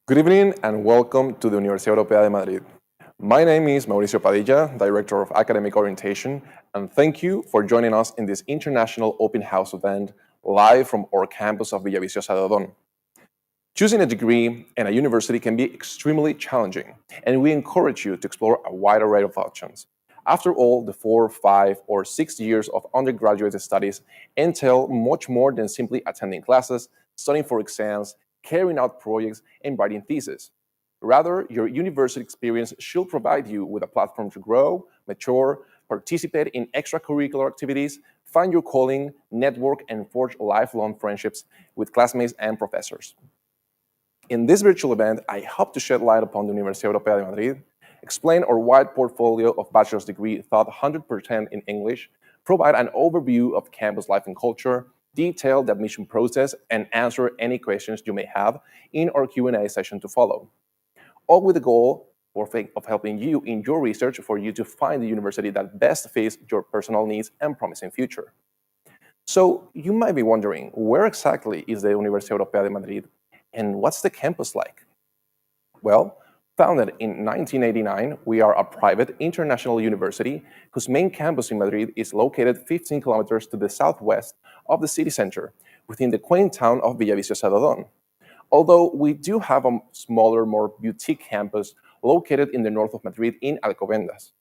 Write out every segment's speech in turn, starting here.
Good evening and welcome to the Universidad Europea de Madrid. My name is Mauricio Padilla, Director of Academic Orientation, and thank you for joining us in this international open house event live from our campus of Villaviciosa de Odón. Choosing a degree and a university can be extremely challenging, and we encourage you to explore a wide array of options. After all, the 4, 5, or 6 years of undergraduate studies entail much more than simply attending classes, studying for exams, carrying out projects, and writing theses. Rather, your university experience should provide you with a platform to grow, mature, participate in extracurricular activities, find your calling, network, and forge lifelong friendships with classmates and professors. In this virtual event, I hope to shed light upon the Universidad Europea de Madrid, explain our wide portfolio of bachelor's degree taught 100% in English, provide an overview of campus life and culture, detail the admission process, and answer any questions you may have in our Q&A session to follow. All with the goal of helping you in your research for you to find the university that best fits your personal needs and promising future. So you might be wondering, where exactly is the Universidad Europea de Madrid, and what's the campus like? Well, founded in 1989, we are a private international university whose main campus in Madrid is located 15 kilometers to the southwest of the city center, within the quaint town of Villaviciosa de Odón. Although we do have a smaller, more boutique campus located in the north of Madrid in Alcobendas.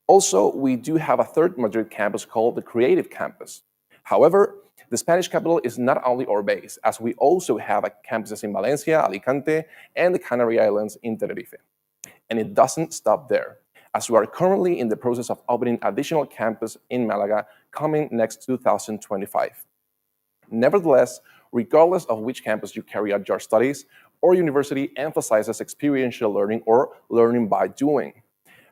Also, we do have a third Madrid campus called the Creative Campus. However, the Spanish capital is not only our base, as we also have campuses in Valencia, Alicante, and the Canary Islands in Tenerife. And it doesn't stop there, as we are currently in the process of opening additional campus in Malaga coming next 2025. Nevertheless, regardless of which campus you carry out your studies, our university emphasizes experiential learning or learning by doing.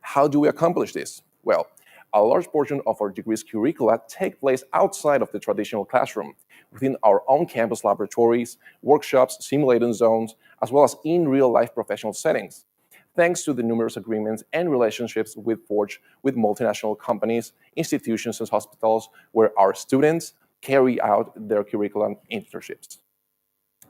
How do we accomplish this? Well, a large portion of our degree's curricula take place outside of the traditional classroom, within our own campus laboratories, workshops, simulating zones, as well as in real-life professional settings, thanks to the numerous agreements and relationships we've forged with multinational companies, institutions, and hospitals where our students carry out their curriculum internships.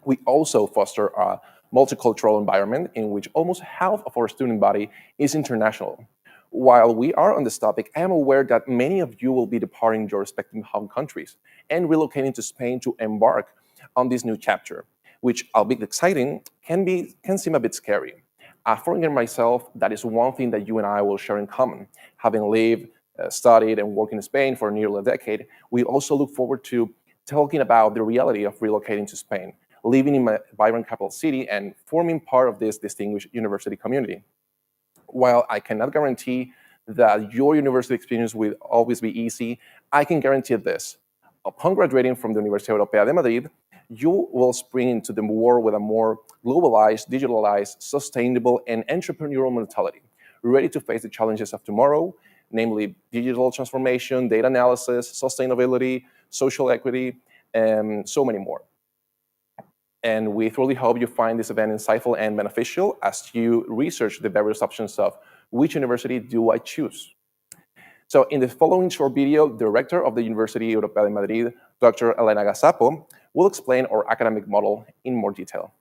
We also foster a multicultural environment in which almost half of our student body is international. While we are on this topic, I am aware that many of you will be departing your respective home countries and relocating to Spain to embark on this new chapter, which, albeit exciting, can seem a bit scary. A foreigner myself, that is one thing that you and I will share in common. Having lived, studied, and worked in Spain for nearly a decade, we also look forward to talking about the reality of relocating to Spain, living in a vibrant capital city, and forming part of this distinguished university community. While I cannot guarantee that your university experience will always be easy, I can guarantee this. Upon graduating from the Universidad Europea de Madrid, you will spring into the world with a more globalized, digitalized, sustainable, and entrepreneurial mentality, ready to face the challenges of tomorrow, namely digital transformation, data analysis, sustainability, social equity, and so many more. And we truly hope you find this event insightful and beneficial as you research the various options of which university do I choose. So in the following short video, the Director of the Universidad Europea de Madrid, Dr. Elena Gazapo, will explain our academic model in more detail.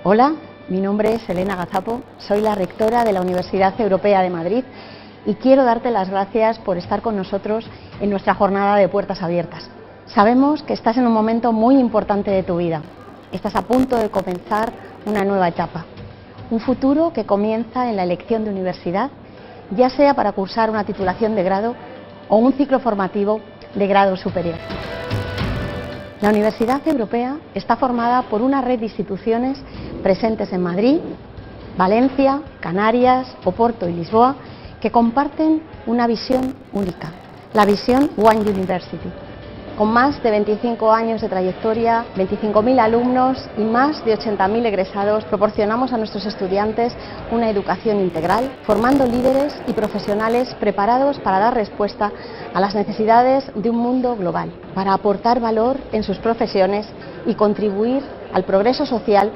Hola, mi nombre es Elena Gazapo, soy la rectora de la Universidad Europea de Madrid y quiero darte las gracias por estar con nosotros en nuestra jornada de puertas abiertas. Sabemos que estás en un momento muy importante de tu vida. Estás a punto de comenzar una nueva etapa, un futuro que comienza en la elección de universidad, ya sea para cursar una titulación de grado o un ciclo formativo de grado superior. La Universidad Europea está formada por una red de instituciones presentes en Madrid, Valencia, Canarias, Oporto y Lisboa, que comparten una visión única, la visión One University. Con más de 25 años de trayectoria, 25.000 alumnos y más de 80.000 egresados, proporcionamos a nuestros estudiantes una educación integral, formando líderes y profesionales preparados para dar respuesta a las necesidades de un mundo global, para aportar valor en sus profesiones y contribuir al progreso social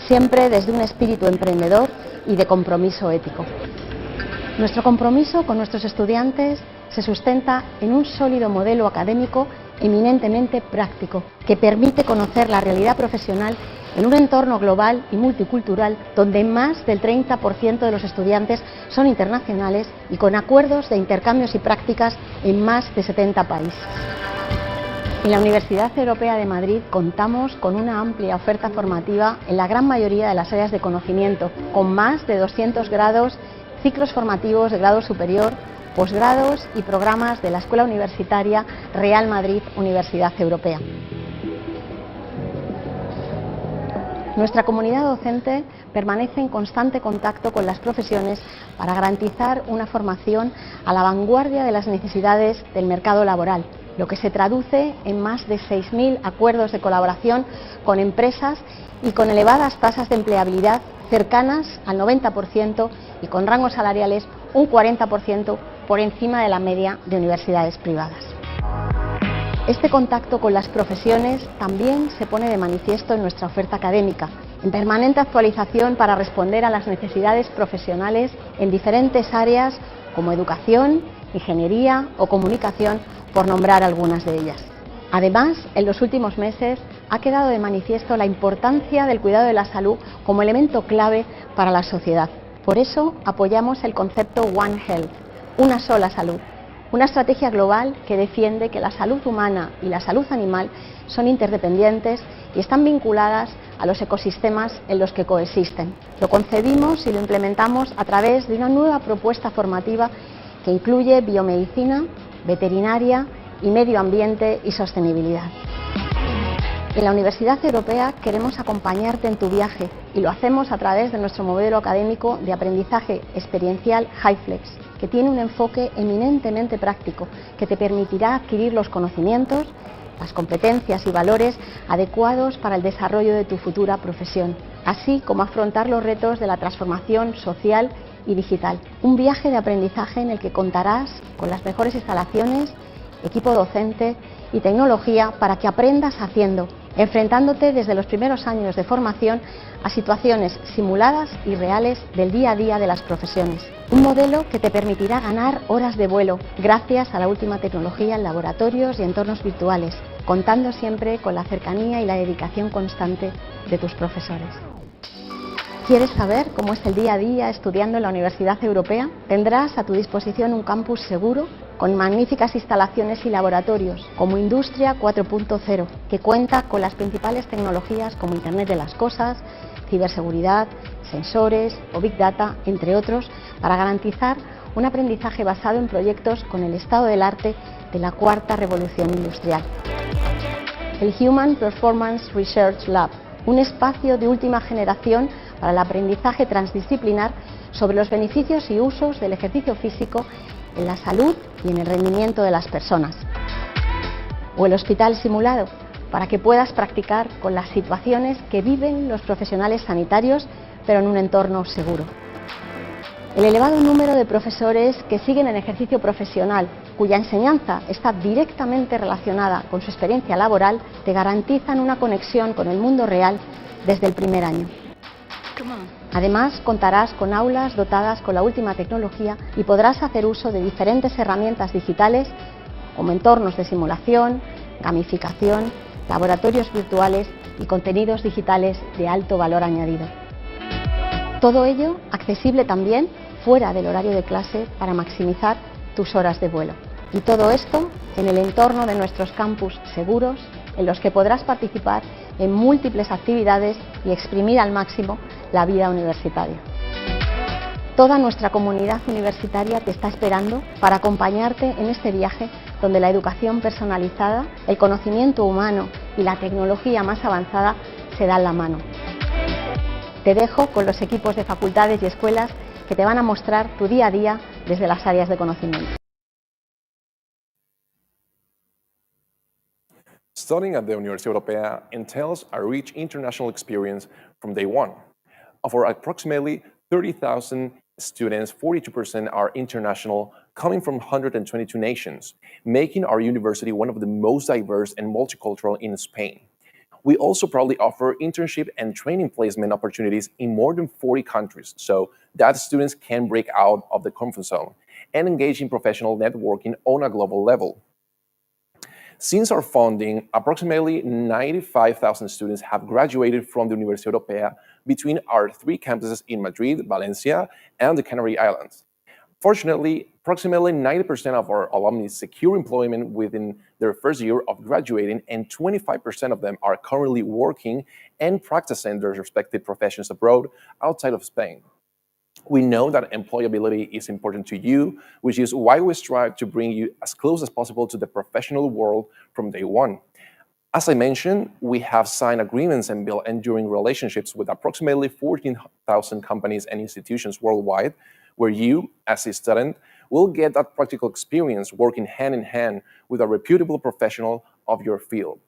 siempre desde un espíritu emprendedor y de compromiso ético. Nuestro compromiso con nuestros estudiantes se sustenta en un sólido modelo académico eminentemente práctico, que permite conocer la realidad profesional en un entorno global y multicultural donde más del 30% de los estudiantes son internacionales y con acuerdos de intercambios y prácticas en más de 70 países. En la Universidad Europea de Madrid contamos con una amplia oferta formativa en la gran mayoría de las áreas de conocimiento, con más de 200 grados, ciclos formativos de grado superior, posgrados y programas de la Escuela Universitaria Real Madrid Universidad Europea. Nuestra comunidad docente permanece en constante contacto con las profesiones para garantizar una formación a la vanguardia de las necesidades del mercado laboral, lo que se traduce en más de 6.000 acuerdos de colaboración con empresas y con elevadas tasas de empleabilidad cercanas al 90% y con rangos salariales un 40% por encima de la media de universidades privadas. Este contacto con las profesiones también se pone de manifiesto en nuestra oferta académica, en permanente actualización para responder a las necesidades profesionales en diferentes áreas como educación, ingeniería o comunicación, por nombrar algunas de ellas. Además, en los últimos meses ha quedado de manifiesto la importancia del cuidado de la salud como elemento clave para la sociedad. Por eso apoyamos el concepto One Health, una sola salud. Una estrategia global que defiende que la salud humana y la salud animal son interdependientes y están vinculadas a los ecosistemas en los que coexisten. Lo concebimos y lo implementamos a través de una nueva propuesta formativa que incluye biomedicina, veterinaria y medio ambiente y sostenibilidad. En la Universidad Europea queremos acompañarte en tu viaje y lo hacemos a través de nuestro modelo académico de aprendizaje experiencial HighFlex, que tiene un enfoque eminentemente práctico que te permitirá adquirir los conocimientos, las competencias y valores adecuados para el desarrollo de tu futura profesión, así como afrontar los retos de la transformación social y digital. Un viaje de aprendizaje en el que contarás con las mejores instalaciones, equipo docente y tecnología para que aprendas haciendo, enfrentándote desde los primeros años de formación a situaciones simuladas y reales del día a día de las profesiones. Un modelo que te permitirá ganar horas de vuelo gracias a la última tecnología en laboratorios y entornos virtuales, contando siempre con la cercanía y la dedicación constante de tus profesores. ¿Quieres saber cómo es el día a día estudiando en la Universidad Europea? Tendrás a tu disposición un campus seguro, con magníficas instalaciones y laboratorios, como Industria 4.0, que cuenta con las principales tecnologías como Internet de las Cosas, ciberseguridad, sensores o Big Data, entre otros, para garantizar un aprendizaje basado en proyectos con el estado del arte de la cuarta revolución industrial. El Human Performance Research Lab, un espacio de última generación para el aprendizaje transdisciplinar sobre los beneficios y usos del ejercicio físico en la salud y en el rendimiento de las personas. O el hospital simulado, para que puedas practicar con las situaciones que viven los profesionales sanitarios, pero en un entorno seguro. El elevado número de profesores que siguen en ejercicio profesional, cuya enseñanza está directamente relacionada con su experiencia laboral, te garantizan una conexión con el mundo real desde el primer año. Además, contarás con aulas dotadas con la última tecnología y podrás hacer uso de diferentes herramientas digitales como entornos de simulación, gamificación, laboratorios virtuales y contenidos digitales de alto valor añadido. Todo ello accesible también fuera del horario de clase para maximizar tus horas de vuelo. Y todo esto en el entorno de nuestros campus seguros, en los que podrás participar en múltiples actividades y exprimir al máximo la vida universitaria. Toda nuestra comunidad universitaria te está esperando para acompañarte en este viaje donde la educación personalizada, el conocimiento humano y la tecnología más avanzada se dan la mano. Te dejo con los equipos de facultades y escuelas que te van a mostrar tu día a día desde las áreas de conocimiento. Studying at the Universidad Europea entails a rich international experience from day one. Of our approximately 30,000 students, 42% are international, coming from 122 nations, making our university one of the most diverse and multicultural in Spain. We also proudly offer internship and training placement opportunities in more than 40 countries, so that students can break out of the comfort zone and engage in professional networking on a global level. Since our founding, approximately 95,000 students have graduated from the Universidad Europea between our three campuses in Madrid, Valencia, and the Canary Islands. Fortunately, approximately 90% of our alumni secure employment within their first year of graduating, and 25% of them are currently working and practicing their respective professions abroad outside of Spain. We know that employability is important to you, which is why we strive to bring you as close as possible to the professional world from day one. As I mentioned, we have signed agreements and built enduring relationships with approximately 14,000 companies and institutions worldwide, where you, as a student, will get that practical experience working hand in hand with a reputable professional of your field,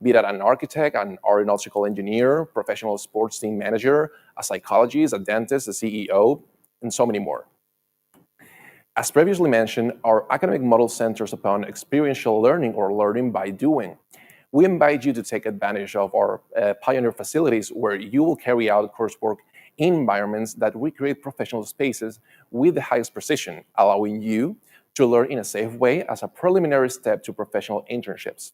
be that an architect, an aeronautical engineer, professional sports team manager, a psychologist, a dentist, a CEO, and so many more. As previously mentioned, our academic model centers upon experiential learning or learning by doing. We invite you to take advantage of our pioneer facilities where you will carry out coursework in environments that recreate professional spaces with the highest precision, allowing you to learn in a safe way as a preliminary step to professional internships.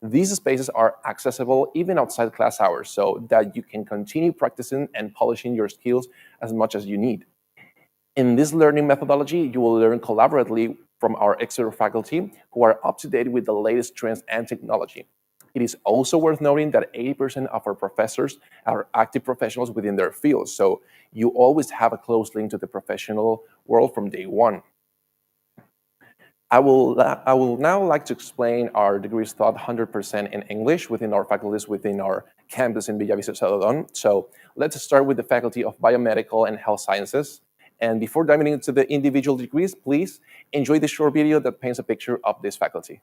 These spaces are accessible even outside class hours so that you can continue practicing and polishing your skills as much as you need. In this learning methodology, you will learn collaboratively from our external faculty who are up to date with the latest trends and technology. It is also worth noting that 80% of our professors are active professionals within their fields, so you always have a close link to the professional world from day one. I will now like to explain our degrees taught 100% in English within our faculties within our campus in Villavista Celedon. So let's start with the Faculty of Biomedical and Health Sciences. And before diving into the individual degrees, please enjoy this short video that paints a picture of this faculty.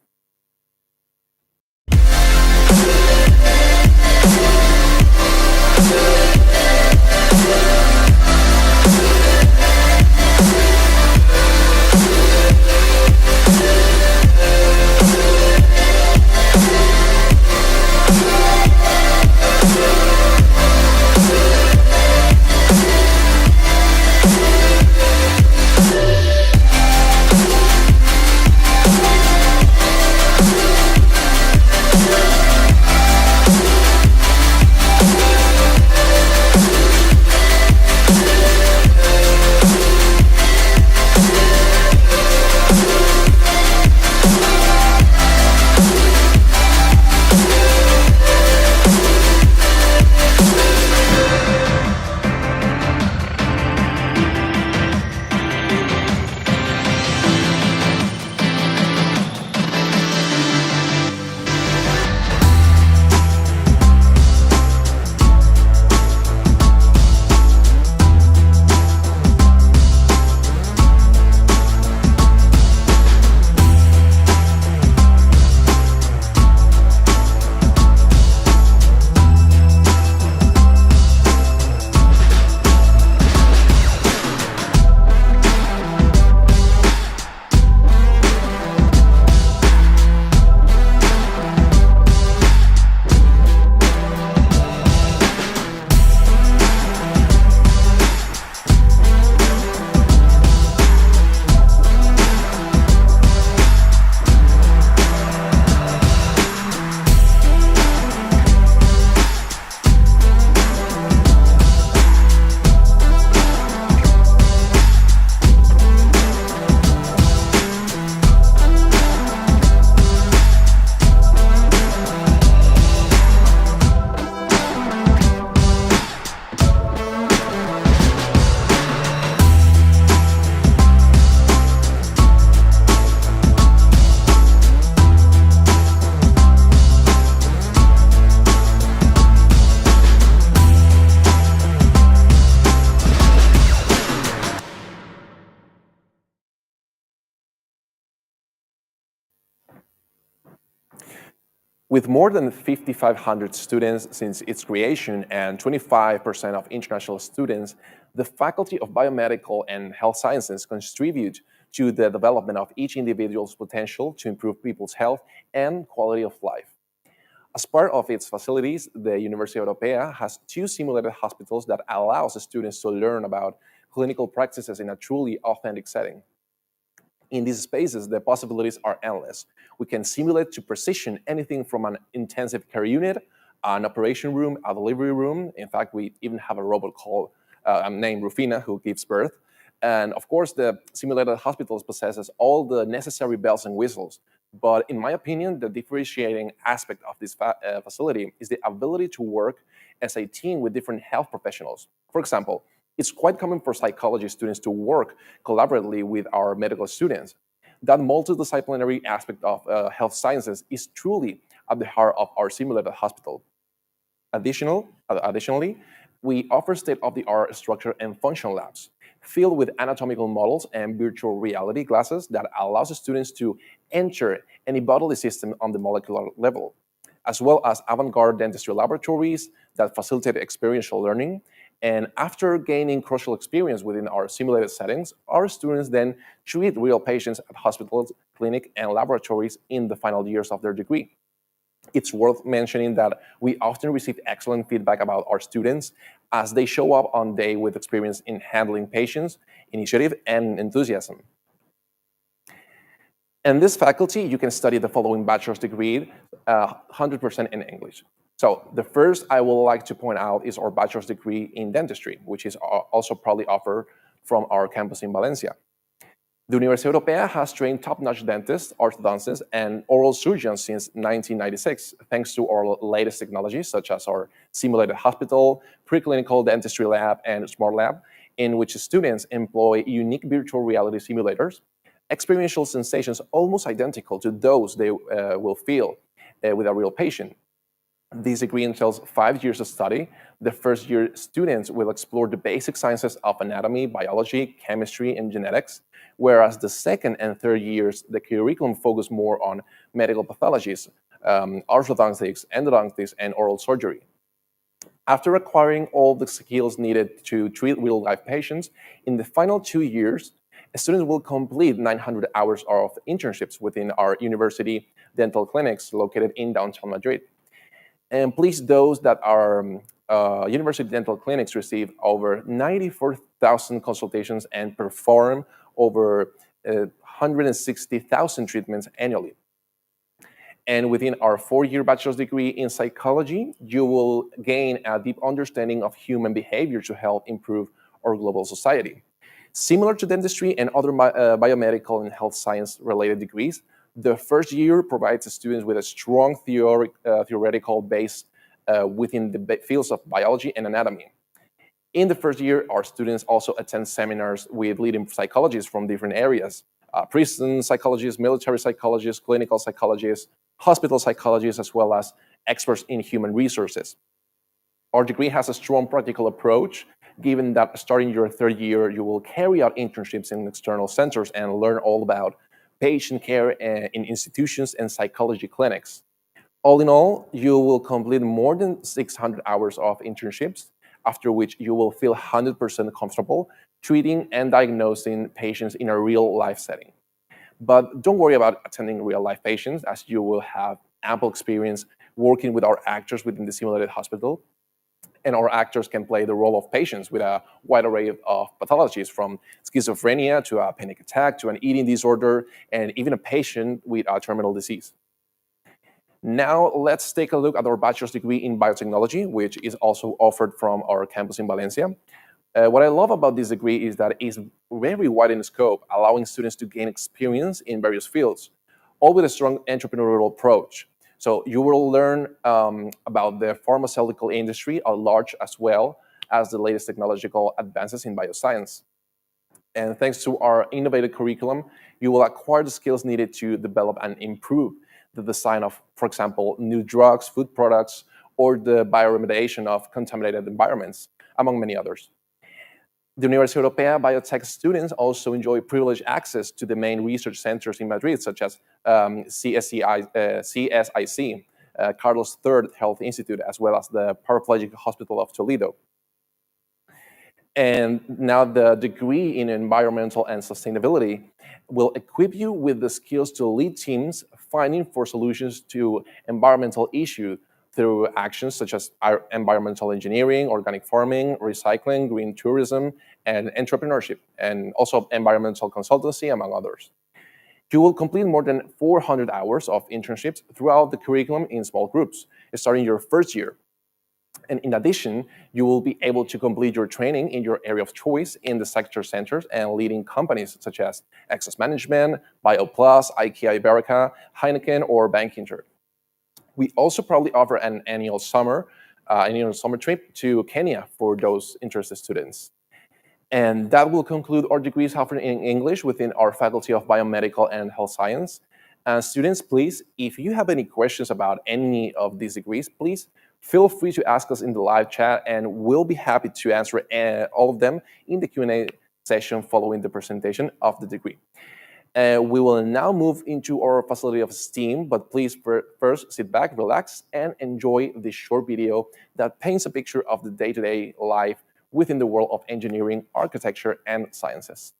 With more than 5,500 students since its creation and 25% of international students, the Faculty of Biomedical and Health Sciences contribute to the development of each individual's potential to improve people's health and quality of life. As part of its facilities, the Universidad Europea has 2 simulated hospitals that allows the students to learn about clinical practices in a truly authentic setting. In these spaces, the possibilities are endless. We can simulate to precision anything from an intensive care unit, an operation room, a delivery room. In fact, we even have a robot called named Rufina who gives birth. And of course, the simulated hospitals possesses all the necessary bells and whistles. But in my opinion, the differentiating aspect of this facility is the ability to work as a team with different health professionals. For example, it's quite common for psychology students to work collaboratively with our medical students. That multidisciplinary aspect of health sciences is truly at the heart of our simulated hospital. Additionally, we offer state-of-the-art structure and function labs filled with anatomical models and virtual reality glasses that allows students to enter any bodily system on the molecular level, as well as avant-garde dentistry laboratories that facilitate experiential learning. And after gaining crucial experience within our simulated settings, our students then treat real patients at hospitals, clinic, and laboratories in the final years of their degree. It's worth mentioning that we often receive excellent feedback about our students as they show up on day with experience in handling patients, initiative, and enthusiasm. In this faculty, you can study the following bachelor's degree, 100% in English. So the first I would like to point out is our bachelor's degree in dentistry, which is also proudly offered from our campus in Valencia. The Universidad Europea has trained top-notch dentists, orthodontists, and oral surgeons since 1996, thanks to our latest technologies, such as our simulated hospital, preclinical dentistry lab, and smart lab, in which students employ unique virtual reality simulators, experiential sensations almost identical to those they will feel with a real patient. This degree entails 5 years of study. The first year, students will explore the basic sciences of anatomy, biology, chemistry, and genetics, whereas the second and third years, the curriculum focus more on medical pathologies, orthodontics, endodontics, and oral surgery. After acquiring all the skills needed to treat real-life patients, in the final 2 years, students will complete 900 hours of internships within our university dental clinics located in downtown Madrid. And please, those that are university dental clinics receive over 94,000 consultations and perform over 160,000 treatments annually. And within our 4-year bachelor's degree in psychology, you will gain a deep understanding of human behavior to help improve our global society. Similar to dentistry and other biomedical and health science related degrees, the first year provides students with a strong theoretical base within the fields of biology and anatomy. In the first year, our students also attend seminars with leading psychologists from different areas, prison psychologists, military psychologists, clinical psychologists, hospital psychologists, as well as experts in human resources. Our degree has a strong practical approach, given that starting your third year, you will carry out internships in external centers and learn all about patient care in institutions and psychology clinics. All in all, you will complete more than 600 hours of internships, after which you will feel 100% comfortable treating and diagnosing patients in a real life setting. But don't worry about attending real life patients, as you will have ample experience working with our actors within the simulated hospital. And our actors can play the role of patients with a wide array of pathologies, from schizophrenia to a panic attack to an eating disorder, and even a patient with a terminal disease. Now, let's take a look at our bachelor's degree in biotechnology, which is also offered from our campus in Valencia. What I love about this degree is that it's very wide in scope, allowing students to gain experience in various fields, all with a strong entrepreneurial approach. So you will learn about the pharmaceutical industry at large, as well as the latest technological advances in bioscience. And thanks to our innovative curriculum, you will acquire the skills needed to develop and improve the design of, for example, new drugs, food products, or the bioremediation of contaminated environments, among many others. The Universidad Europea biotech students also enjoy privileged access to the main research centers in Madrid, such as CSIC, Carlos III Health Institute, as well as the Paraplegic Hospital of Toledo. And now the degree in environmental and sustainability will equip you with the skills to lead teams finding for solutions to environmental issues through actions such as environmental engineering, organic farming, recycling, green tourism, and entrepreneurship, and also environmental consultancy, among others. You will complete more than 400 hours of internships throughout the curriculum in small groups, starting your first year. And in addition, you will be able to complete your training in your area of choice in the sector centers and leading companies such as Access Management, BioPlus, IKEA Iberica, Heineken, or Bankinter. We also probably offer an annual summer trip to Kenya for those interested students. And that will conclude our degrees offered in English within our Faculty of Biomedical and Health Science. Students, please, if you have any questions about any of these degrees, please feel free to ask us in the live chat, and we'll be happy to answer all of them in the Q&A session following the presentation of the degree. We will now move into our facility of STEAM, but please first sit back, relax, and enjoy this short video that paints a picture of the day-to-day life within the world of engineering, architecture, and sciences.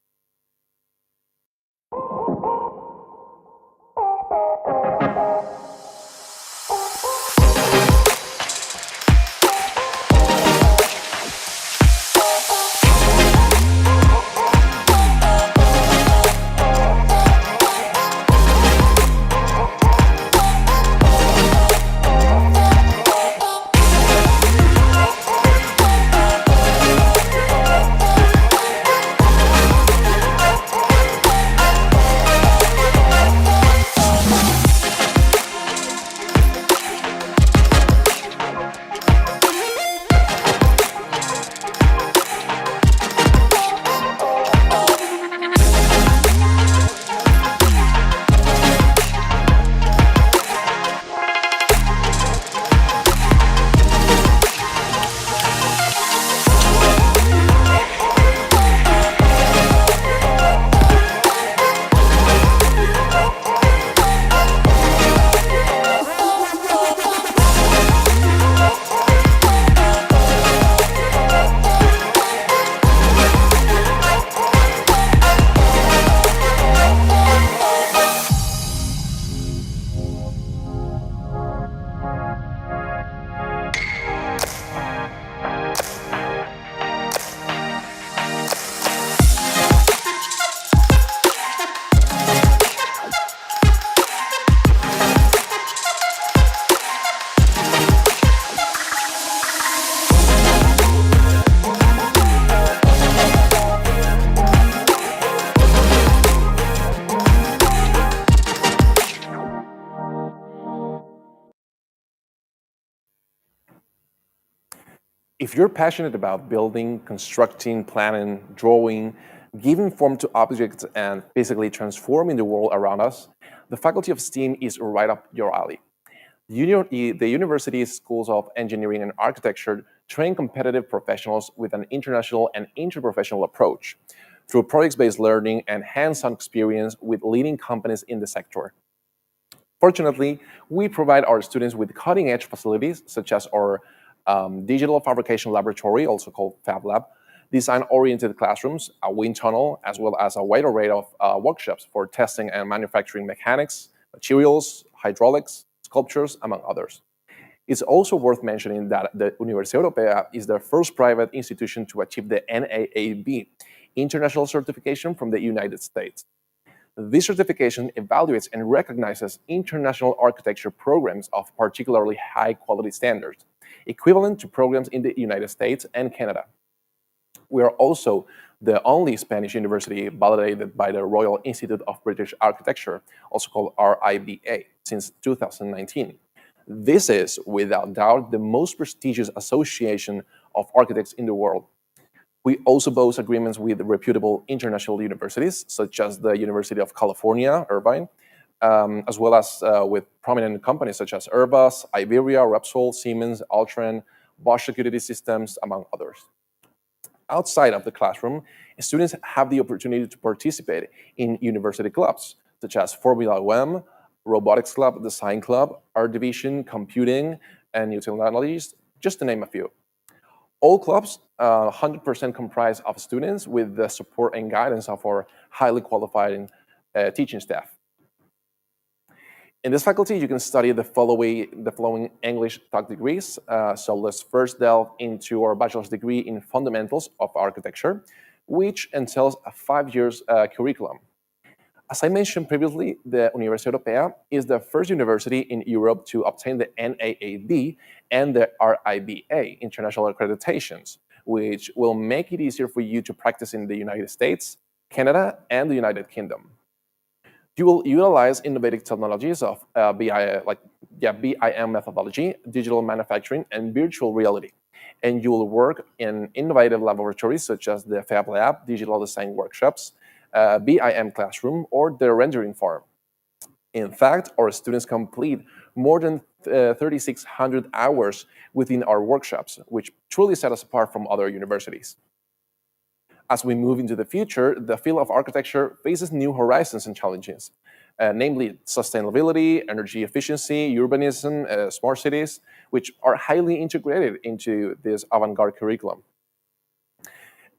If you're passionate about building, constructing, planning, drawing, giving form to objects, and basically transforming the world around us, the Faculty of STEAM is right up your alley. The university's schools of engineering and architecture train competitive professionals with an international and interprofessional approach through project-based learning and hands-on experience with leading companies in the sector. Fortunately, we provide our students with cutting-edge facilities such as our digital fabrication laboratory, also called Fab Lab, design-oriented classrooms, a wind tunnel, as well as a wide array of workshops for testing and manufacturing mechanics, materials, hydraulics, sculptures, among others. It's also worth mentioning that the Universidad Europea is the first private institution to achieve the NAAB, international certification from the United States. This certification evaluates and recognizes international architecture programs of particularly high quality standards, equivalent to programs in the United States and Canada. We are also the only Spanish university validated by the Royal Institute of British Architecture, also called RIBA, since 2019. This is, without doubt, the most prestigious association of architects in the world. We also boast agreements with reputable international universities, such as the University of California, Irvine, as well as with prominent companies such as Airbus, Iberia, Repsol, Siemens, Altran, Bosch Security Systems, among others. Outside of the classroom, students have the opportunity to participate in university clubs, such as Formula OM, Robotics Club, Design Club, Art Division, Computing, and New Technologies, just to name a few. All clubs 100% comprise of students with the support and guidance of our highly qualified teaching staff. In this faculty, you can study the following English taught degrees. So let's first delve into our bachelor's degree in fundamentals of architecture, which entails a 5 years curriculum. As I mentioned previously, the Universidad Europea is the first university in Europe to obtain the NAAD and the RIBA, international accreditations, which will make it easier for you to practice in the United States, Canada, and the United Kingdom. You will utilize innovative technologies of BIM methodology, digital manufacturing, and virtual reality. And you will work in innovative laboratories such as the Fab Lab, digital design workshops, BIM classroom, or the rendering farm. In fact, our students complete more than 3,600 hours within our workshops, which truly set us apart from other universities. As we move into the future, the field of architecture faces new horizons and challenges, namely sustainability, energy efficiency, urbanism, smart cities, which are highly integrated into this avant-garde curriculum.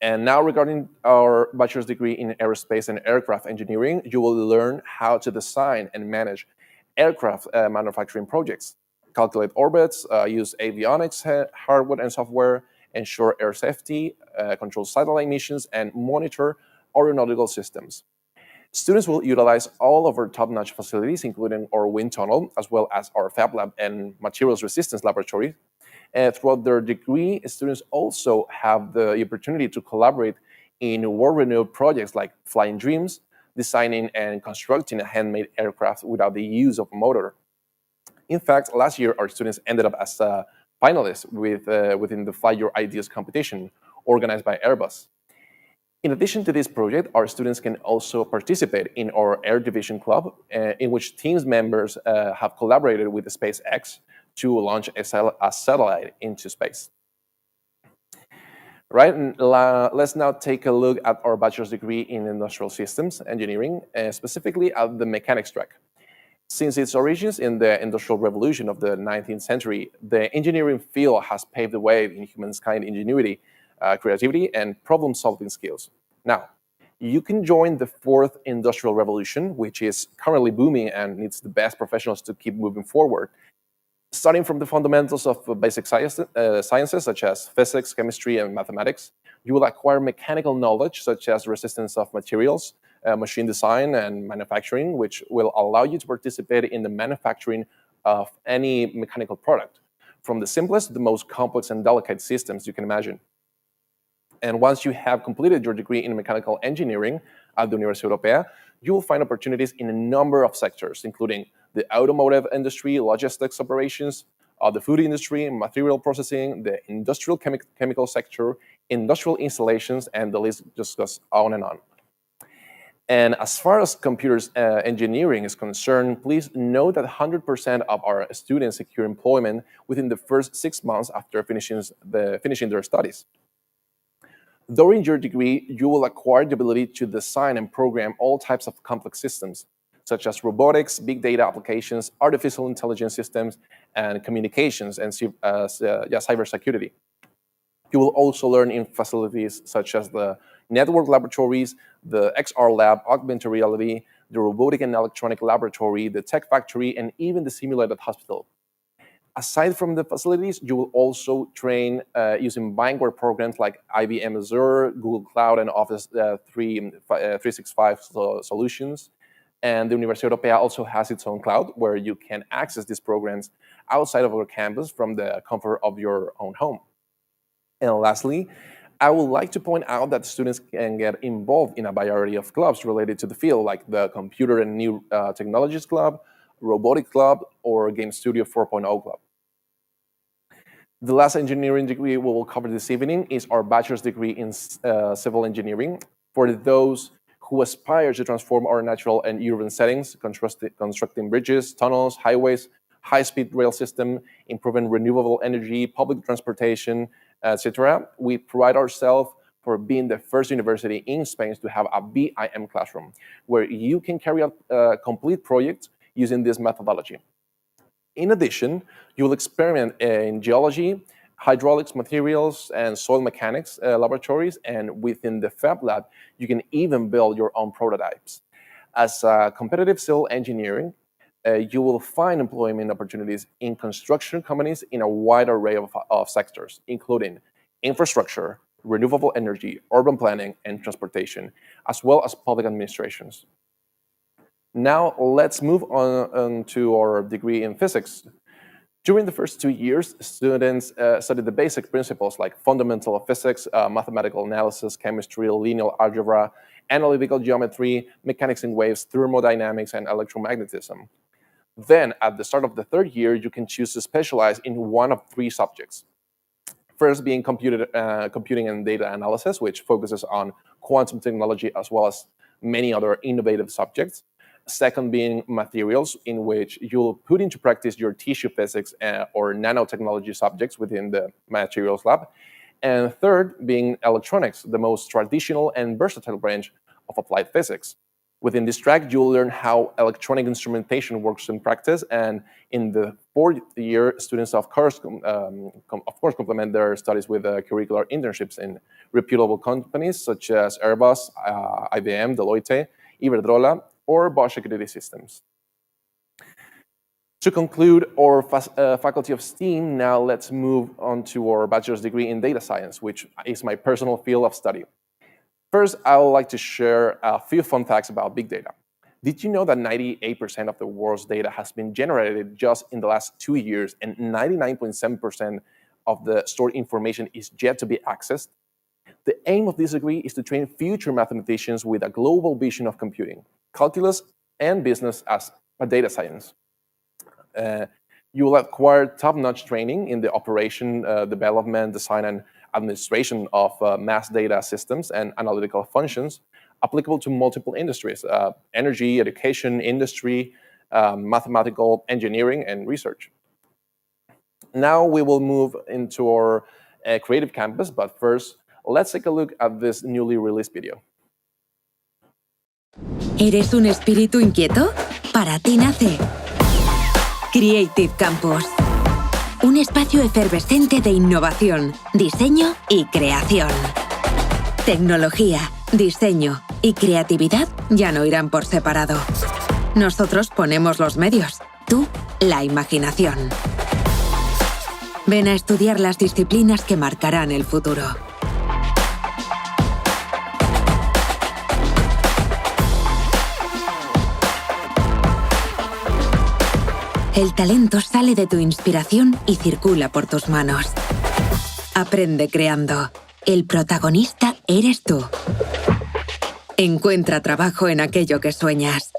And now, regarding our bachelor's degree in aerospace and aircraft engineering, you will learn how to design and manage aircraft manufacturing projects, calculate orbits, use avionics hardware and software, ensure air safety, control satellite missions, and monitor aeronautical systems. Students will utilize all of our top-notch facilities, including our wind tunnel, as well as our Fab Lab and materials resistance laboratory. Throughout their degree, students also have the opportunity to collaborate in world-renowned projects like Flying Dreams, designing and constructing a handmade aircraft without the use of a motor. In fact, last year, our students ended up as finalists within the Fly Your Ideas competition organized by Airbus. In addition to this project, our students can also participate in our Air Division Club, in which teams members have collaborated with SpaceX to launch a satellite into space. Right, and let's now take a look at our bachelor's degree in industrial systems engineering, specifically at the mechanics track. Since its origins in the Industrial Revolution of the 19th century, the engineering field has paved the way in humankind ingenuity, creativity, and problem-solving skills. Now, you can join the fourth industrial revolution, which is currently booming and needs the best professionals to keep moving forward. Starting from the fundamentals of basic sciences such as physics, chemistry, and mathematics, you will acquire mechanical knowledge such as resistance of materials, machine design, and manufacturing, which will allow you to participate in the manufacturing of any mechanical product, from the simplest to the most complex and delicate systems you can imagine. And once you have completed your degree in mechanical engineering at the Universidad Europea, you will find opportunities in a number of sectors, including the automotive industry, logistics operations, the food industry, material processing, the industrial chemical sector, industrial installations, and the list just goes on and on. And as far as computers engineering is concerned, please note that 100% of our students secure employment within the first 6 months after finishing their studies. During your degree, you will acquire the ability to design and program all types of complex systems, such as robotics, big data applications, artificial intelligence systems, and communications and cybersecurity. You will also learn in facilities such as the network laboratories, the XR lab, augmented reality, the robotic and electronic laboratory, the tech factory, and even the simulated hospital. Aside from the facilities, you will also train using Bindware programs like IBM Azure, Google Cloud, and Office 365 solutions. And the Universidad Europea also has its own cloud where you can access these programs outside of our campus from the comfort of your own home. And lastly, I would like to point out that students can get involved in a variety of clubs related to the field, like the Computer and New Technologies Club, Robotic Club, or Game Studio 4.0 Club. The last engineering degree we will cover this evening is our bachelor's degree in civil engineering for those who aspire to transform our natural and urban settings, constructing bridges, tunnels, highways, high-speed rail system, improving renewable energy, public transportation, etc. We pride ourselves for being the first university in Spain to have a BIM classroom, where you can carry out complete projects using this methodology. In addition, you will experiment in geology, hydraulics, materials, and soil mechanics laboratories, and within the Fab Lab, you can even build your own prototypes. As a competitive civil engineering, you will find employment opportunities in construction companies in a wide array of sectors, including infrastructure, renewable energy, urban planning, and transportation, as well as public administrations. Now let's move on to our degree in physics. During the first 2 years, students study the basic principles like fundamental of physics, mathematical analysis, chemistry, linear algebra, analytical geometry, mechanics in waves, thermodynamics, and electromagnetism. Then, at the start of the third year, you can choose to specialize in one of three subjects. First being computing and data analysis, which focuses on quantum technology as well as many other innovative subjects. Second being materials, in which you'll put into practice your tissue physics or nanotechnology subjects within the materials lab. And third being electronics, the most traditional and versatile branch of applied physics. Within this track, you'll learn how electronic instrumentation works in practice, and in the fourth year, students of course complement their studies with curricular internships in reputable companies such as Airbus, IBM, Deloitte, Iberdrola, or Bosch Security Systems. To conclude our Faculty of STEAM, now let's move on to our bachelor's degree in data science, which is my personal field of study. First, I would like to share a few fun facts about big data. Did you know that 98% of the world's data has been generated just in the last 2 years, and 99.7% of the stored information is yet to be accessed? The aim of this degree is to train future mathematicians with a global vision of computing, calculus, and business as a data science. You will acquire top-notch training in the operation, development, design, and administration of mass data systems and analytical functions applicable to multiple industries: energy, education, industry, mathematical, engineering, and research. Now we will move into our creative campus, but first, let's take a look at this newly released video. ¿Eres un espíritu inquieto? Para ti nace Creative Campus. Un espacio efervescente de innovación, diseño y creación. Tecnología, diseño y creatividad ya no irán por separado. Nosotros ponemos los medios, tú la imaginación. Ven a estudiar las disciplinas que marcarán el futuro. El talento sale de tu inspiración y circula por tus manos. Aprende creando. El protagonista eres tú. Encuentra trabajo en aquello que sueñas.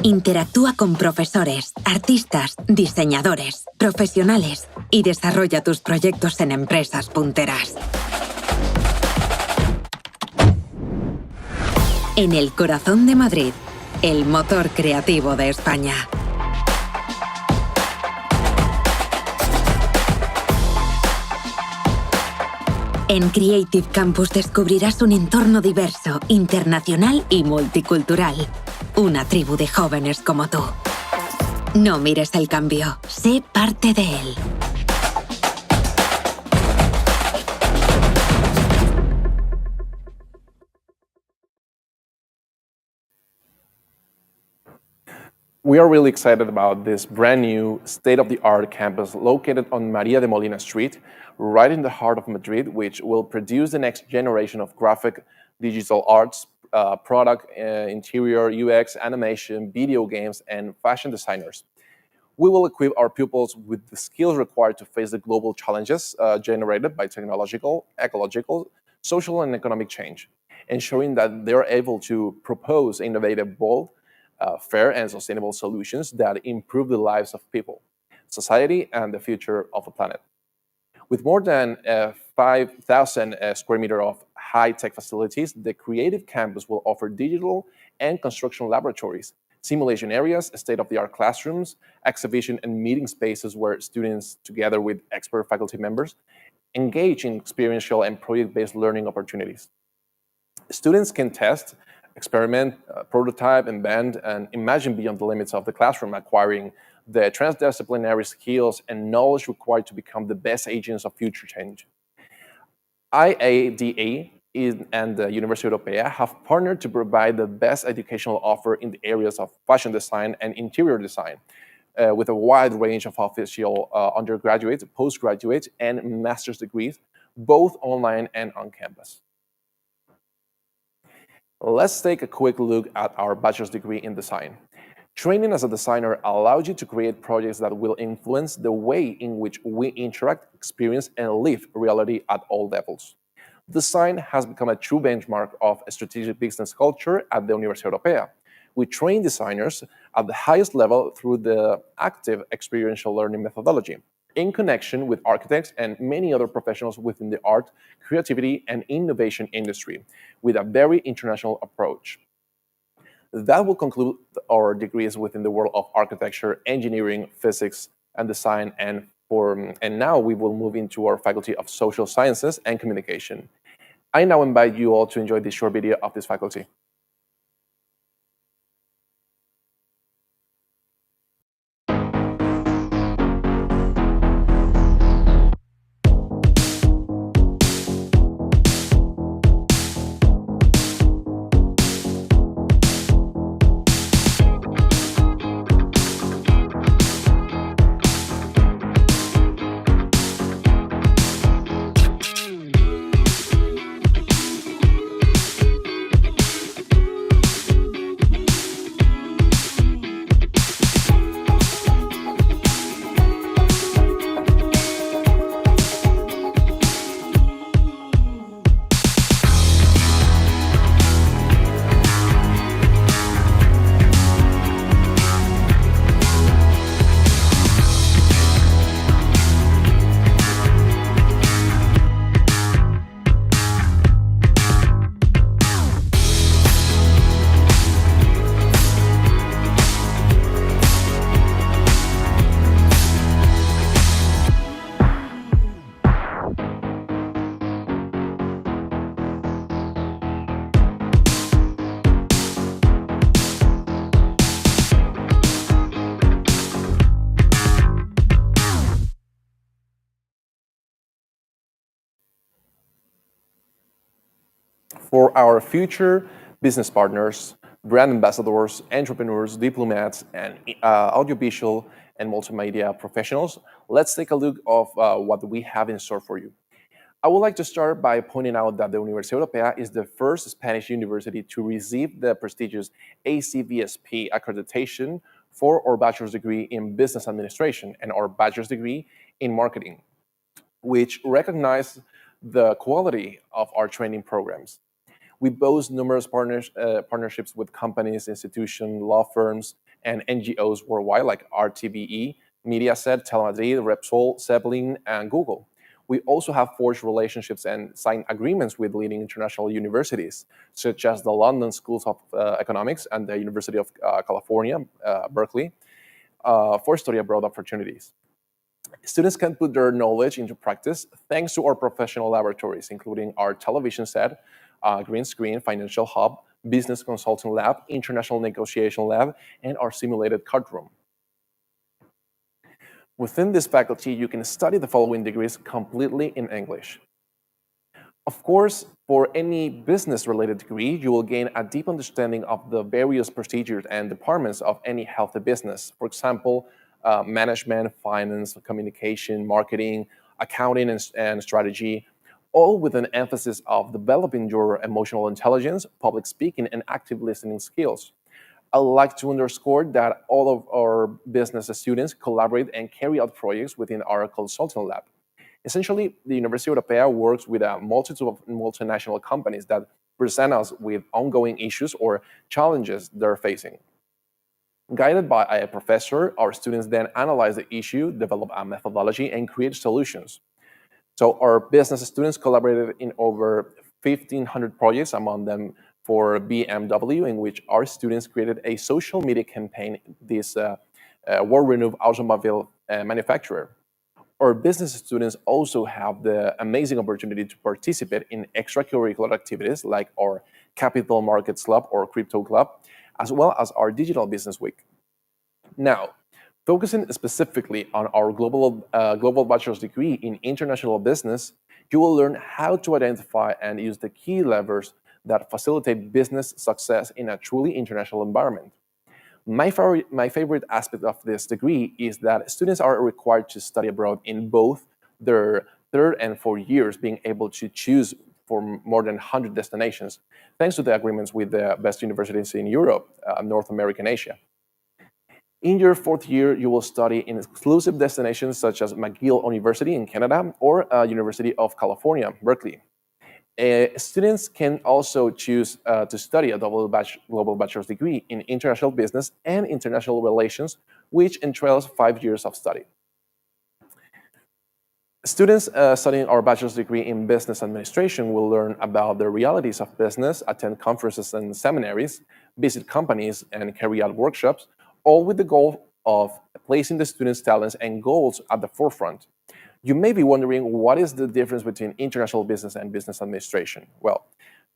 Interactúa con profesores, artistas, diseñadores, profesionales y desarrolla tus proyectos en empresas punteras. En el corazón de Madrid, el motor creativo de España. En Creative Campus descubrirás un entorno diverso, internacional y multicultural. Una tribu de jóvenes como tú. No mires el cambio, sé parte de él. We are really excited about this brand new state-of-the-art campus located on María de Molina Street, right in the heart of Madrid, which will produce the next generation of graphic digital arts, product, interior, UX, animation, video games, and fashion designers. We will equip our pupils with the skills required to face the global challenges generated by technological, ecological, social, and economic change, ensuring that they're able to propose innovative, bold, fair, and sustainable solutions that improve the lives of people, society, and the future of the planet. With more than 5,000 square meters of high-tech facilities, the Creative Campus will offer digital and construction laboratories, simulation areas, state-of-the-art classrooms, exhibition and meeting spaces where students, together with expert faculty members, engage in experiential and project-based learning opportunities. Students can test, experiment, prototype, invent, and imagine beyond the limits of the classroom, acquiring the transdisciplinary skills and knowledge required to become the best agents of future change. IADA and the Universidad Europea have partnered to provide the best educational offer in the areas of fashion design and interior design, with a wide range of official undergraduate, postgraduate, and master's degrees, both online and on campus. Let's take a quick look at our bachelor's degree in design. Training as a designer allows you to create projects that will influence the way in which we interact, experience, and live reality at all levels. Design has become a true benchmark of strategic business culture at the Universidad Europea. We train designers at the highest level through the active experiential learning methodology, in connection with architects and many other professionals within the art, creativity, and innovation industry, with a very international approach. That will conclude our degrees within the world of architecture, engineering, physics, and design. And now we will move into our faculty of social sciences and communication. I now invite you all to enjoy this short video of this faculty. For our future business partners, brand ambassadors, entrepreneurs, diplomats, and audiovisual and multimedia professionals, let's take a look of what we have in store for you. I would like to start by pointing out that the Universidad Europea is the first Spanish university to receive the prestigious ACVSP accreditation for our bachelor's degree in business administration and our bachelor's degree in marketing, which recognize the quality of our training programs. We boast numerous partnerships with companies, institutions, law firms, and NGOs worldwide, like RTVE, Mediaset, Telemadrid, Repsol, Zeppelin, and Google. We also have forged relationships and signed agreements with leading international universities, such as the London Schools of Economics and the University of California, Berkeley, for study abroad opportunities. Students can put their knowledge into practice thanks to our professional laboratories, including our television set, green screen, financial hub, business consulting lab, international negotiation lab, and our simulated card room. Within this faculty, you can study the following degrees completely in English. Of course, for any business-related degree, you will gain a deep understanding of the various procedures and departments of any healthy business. For example, management, finance, communication, marketing, accounting, and strategy, all with an emphasis of developing your emotional intelligence, public speaking, and active listening skills. I'd like to underscore that all of our business students collaborate and carry out projects within our consulting lab. Essentially, the Universidad Europea works with a multitude of multinational companies that present us with ongoing issues or challenges they're facing. Guided by a professor, our students then analyze the issue, develop a methodology, and create solutions. So our business students collaborated in over 1,500 projects, among them for BMW, in which our students created a social media campaign, this world-renowned automobile manufacturer. Our business students also have the amazing opportunity to participate in extracurricular activities like our Capital Markets Club or Crypto Club, as well as our Digital Business Week. Now, focusing specifically on our global bachelor's degree in international business, you will learn how to identify and use the key levers that facilitate business success in a truly international environment. My favorite aspect of this degree is that students are required to study abroad in both their third and fourth years, being able to choose for more than 100 destinations, thanks to the agreements with the best universities in Europe, North America, and Asia. In your fourth year, you will study in exclusive destinations such as McGill University in Canada or University of California, Berkeley. Students can also choose to study a global bachelor's degree in international business and international relations, which entails 5 years of study. Students studying our bachelor's degree in business administration will learn about the realities of business, attend conferences and seminaries, visit companies, and carry out workshops, all with the goal of placing the students' talents and goals at the forefront. You may be wondering, what is the difference between international business and business administration? Well,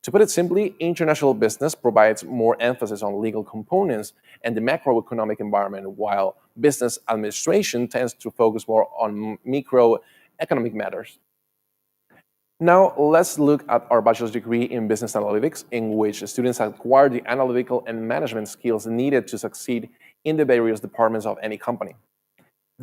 to put it simply, international business provides more emphasis on legal components and the macroeconomic environment, while business administration tends to focus more on microeconomic matters. Now, let's look at our bachelor's degree in business analytics, in which students acquire the analytical and management skills needed to succeed in the various departments of any company.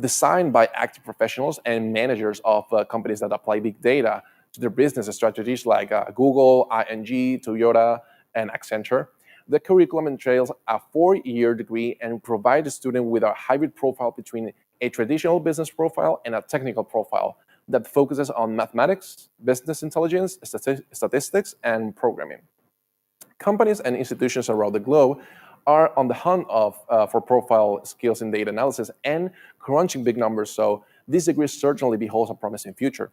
Designed by active professionals and managers of companies that apply big data to their business strategies like Google, ING, Toyota, and Accenture, the curriculum entails a 4-year degree and provides the student with a hybrid profile between a traditional business profile and a technical profile that focuses on mathematics, business intelligence, statistics, and programming. Companies and institutions around the globe are on the hunt for profile skills in data analysis and crunching big numbers, so this degree certainly beholds a promising future.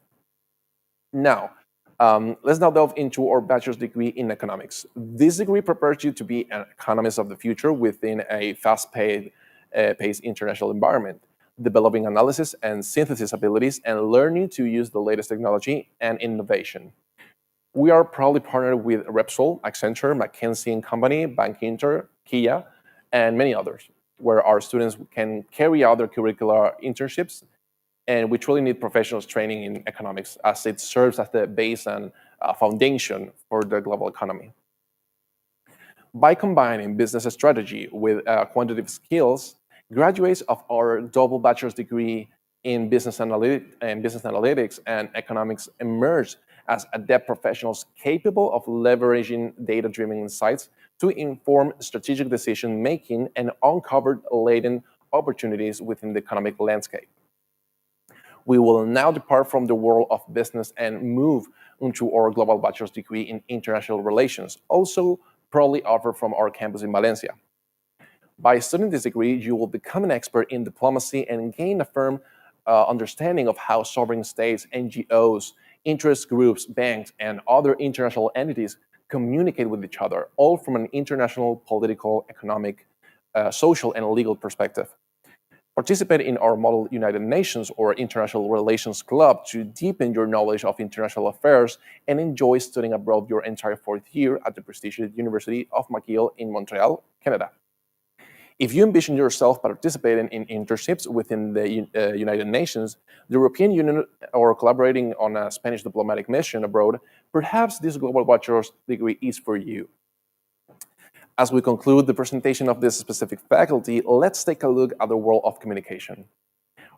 Now, let's now delve into our bachelor's degree in economics. This degree prepares you to be an economist of the future within a fast-paced international environment, developing analysis and synthesis abilities and learning to use the latest technology and innovation. We are proudly partnered with Repsol, Accenture, McKinsey & Company, Bank Inter, Kia, and many others, where our students can carry out their curricular internships, and we truly need professionals training in economics as it serves as the base and foundation for the global economy. By combining business strategy with quantitative skills, graduates of our double bachelor's degree in business analytics and economics emerge as adept professionals capable of leveraging data-driven insights to inform strategic decision-making and uncover latent opportunities within the economic landscape. We will now depart from the world of business and move into our global bachelor's degree in international relations, also proudly offered from our campus in Valencia. By studying this degree, you will become an expert in diplomacy and gain a firm understanding of how sovereign states, NGOs, interest groups, banks, and other international entities communicate with each other, all from an international, political, economic, social, and legal perspective. Participate in our Model United Nations or International Relations Club to deepen your knowledge of international affairs and enjoy studying abroad your entire fourth year at the prestigious University of McGill in Montreal, Canada. If you envision yourself participating in internships within the United Nations, the European Union, or collaborating on a Spanish diplomatic mission abroad, perhaps this global bachelor's degree is for you. As we conclude the presentation of this specific faculty, let's take a look at the world of communication.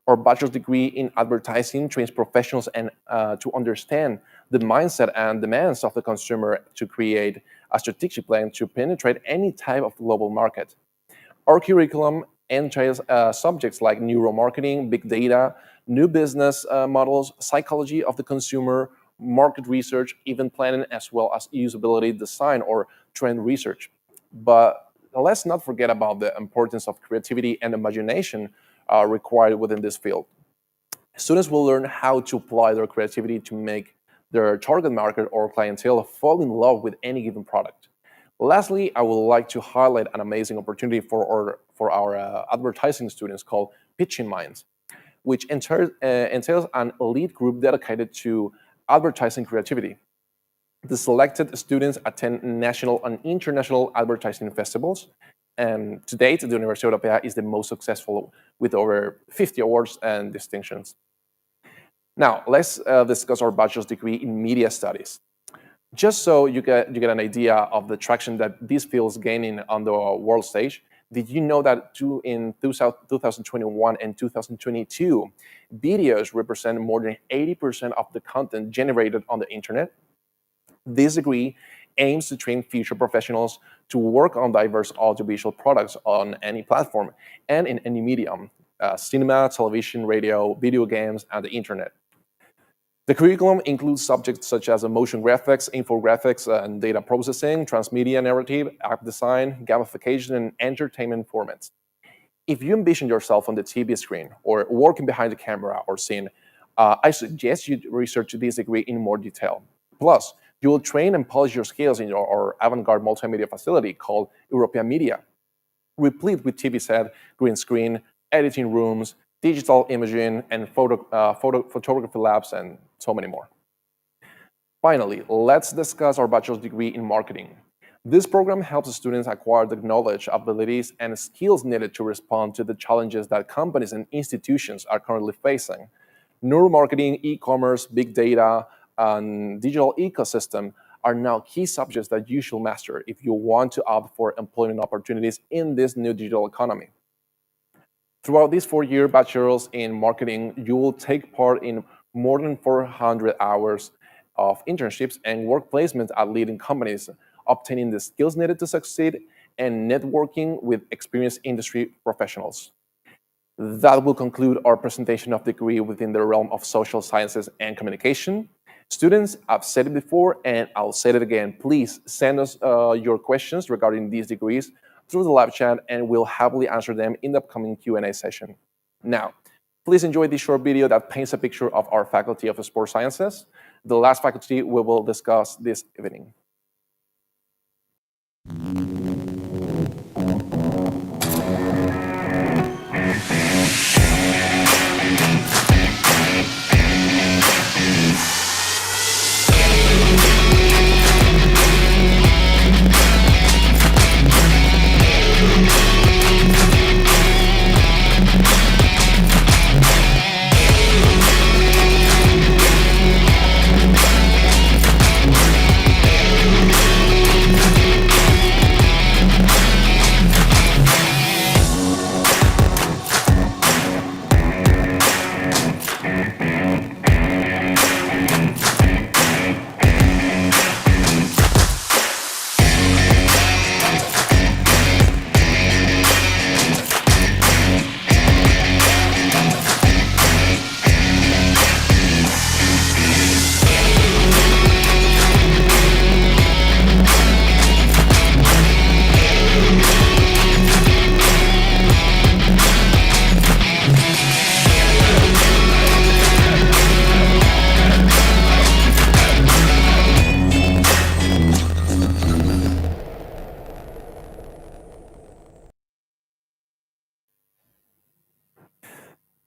Our bachelor's degree in advertising trains professionals to understand the mindset and demands of the consumer to create a strategic plan to penetrate any type of global market. Our curriculum entails subjects like neuromarketing, big data, new business models, psychology of the consumer, market research, event planning, as well as usability design or trend research. But let's not forget about the importance of creativity and imagination required within this field. Students will learn how to apply their creativity to make their target market or clientele fall in love with any given product. Lastly, I would like to highlight an amazing opportunity for our advertising students called Pitching Minds, which entails an elite group dedicated to advertising creativity. The selected students attend national and international advertising festivals, and to date, the Universidad Europea is the most successful with over 50 awards and distinctions. Now, let's discuss our bachelor's degree in media studies. Just so you get an idea of the traction that this field is gaining on the world stage, did you know that in 2021 and 2022, videos represent more than 80% of the content generated on the internet? This degree aims to train future professionals to work on diverse audiovisual products on any platform and in any medium, cinema, television, radio, video games, and the internet. The curriculum includes subjects such as motion graphics, infographics, and data processing, transmedia narrative, app design, gamification, and entertainment formats. If you envision yourself on the TV screen or working behind the camera or scene, I suggest you research this degree in more detail. Plus, you will train and polish your skills in our avant-garde multimedia facility called European Media, replete with TV set, green screen, editing rooms, digital imaging, and photography labs, and so many more. Finally, let's discuss our bachelor's degree in marketing. This program helps students acquire the knowledge, abilities, and skills needed to respond to the challenges that companies and institutions are currently facing. Neuromarketing, e-commerce, big data, and digital ecosystem are now key subjects that you should master if you want to opt for employment opportunities in this new digital economy. Throughout this 4-year bachelor's in marketing, you will take part in more than 400 hours of internships and work placements at leading companies, obtaining the skills needed to succeed and networking with experienced industry professionals. That will conclude our presentation of the degree within the realm of social sciences and communication. Students, I've said it before and I'll say it again. Please send us your questions regarding these degrees through the live chat and we'll happily answer them in the upcoming Q&A session. Now, please enjoy this short video that paints a picture of our Faculty of Sports Sciences, the last faculty we will discuss this evening.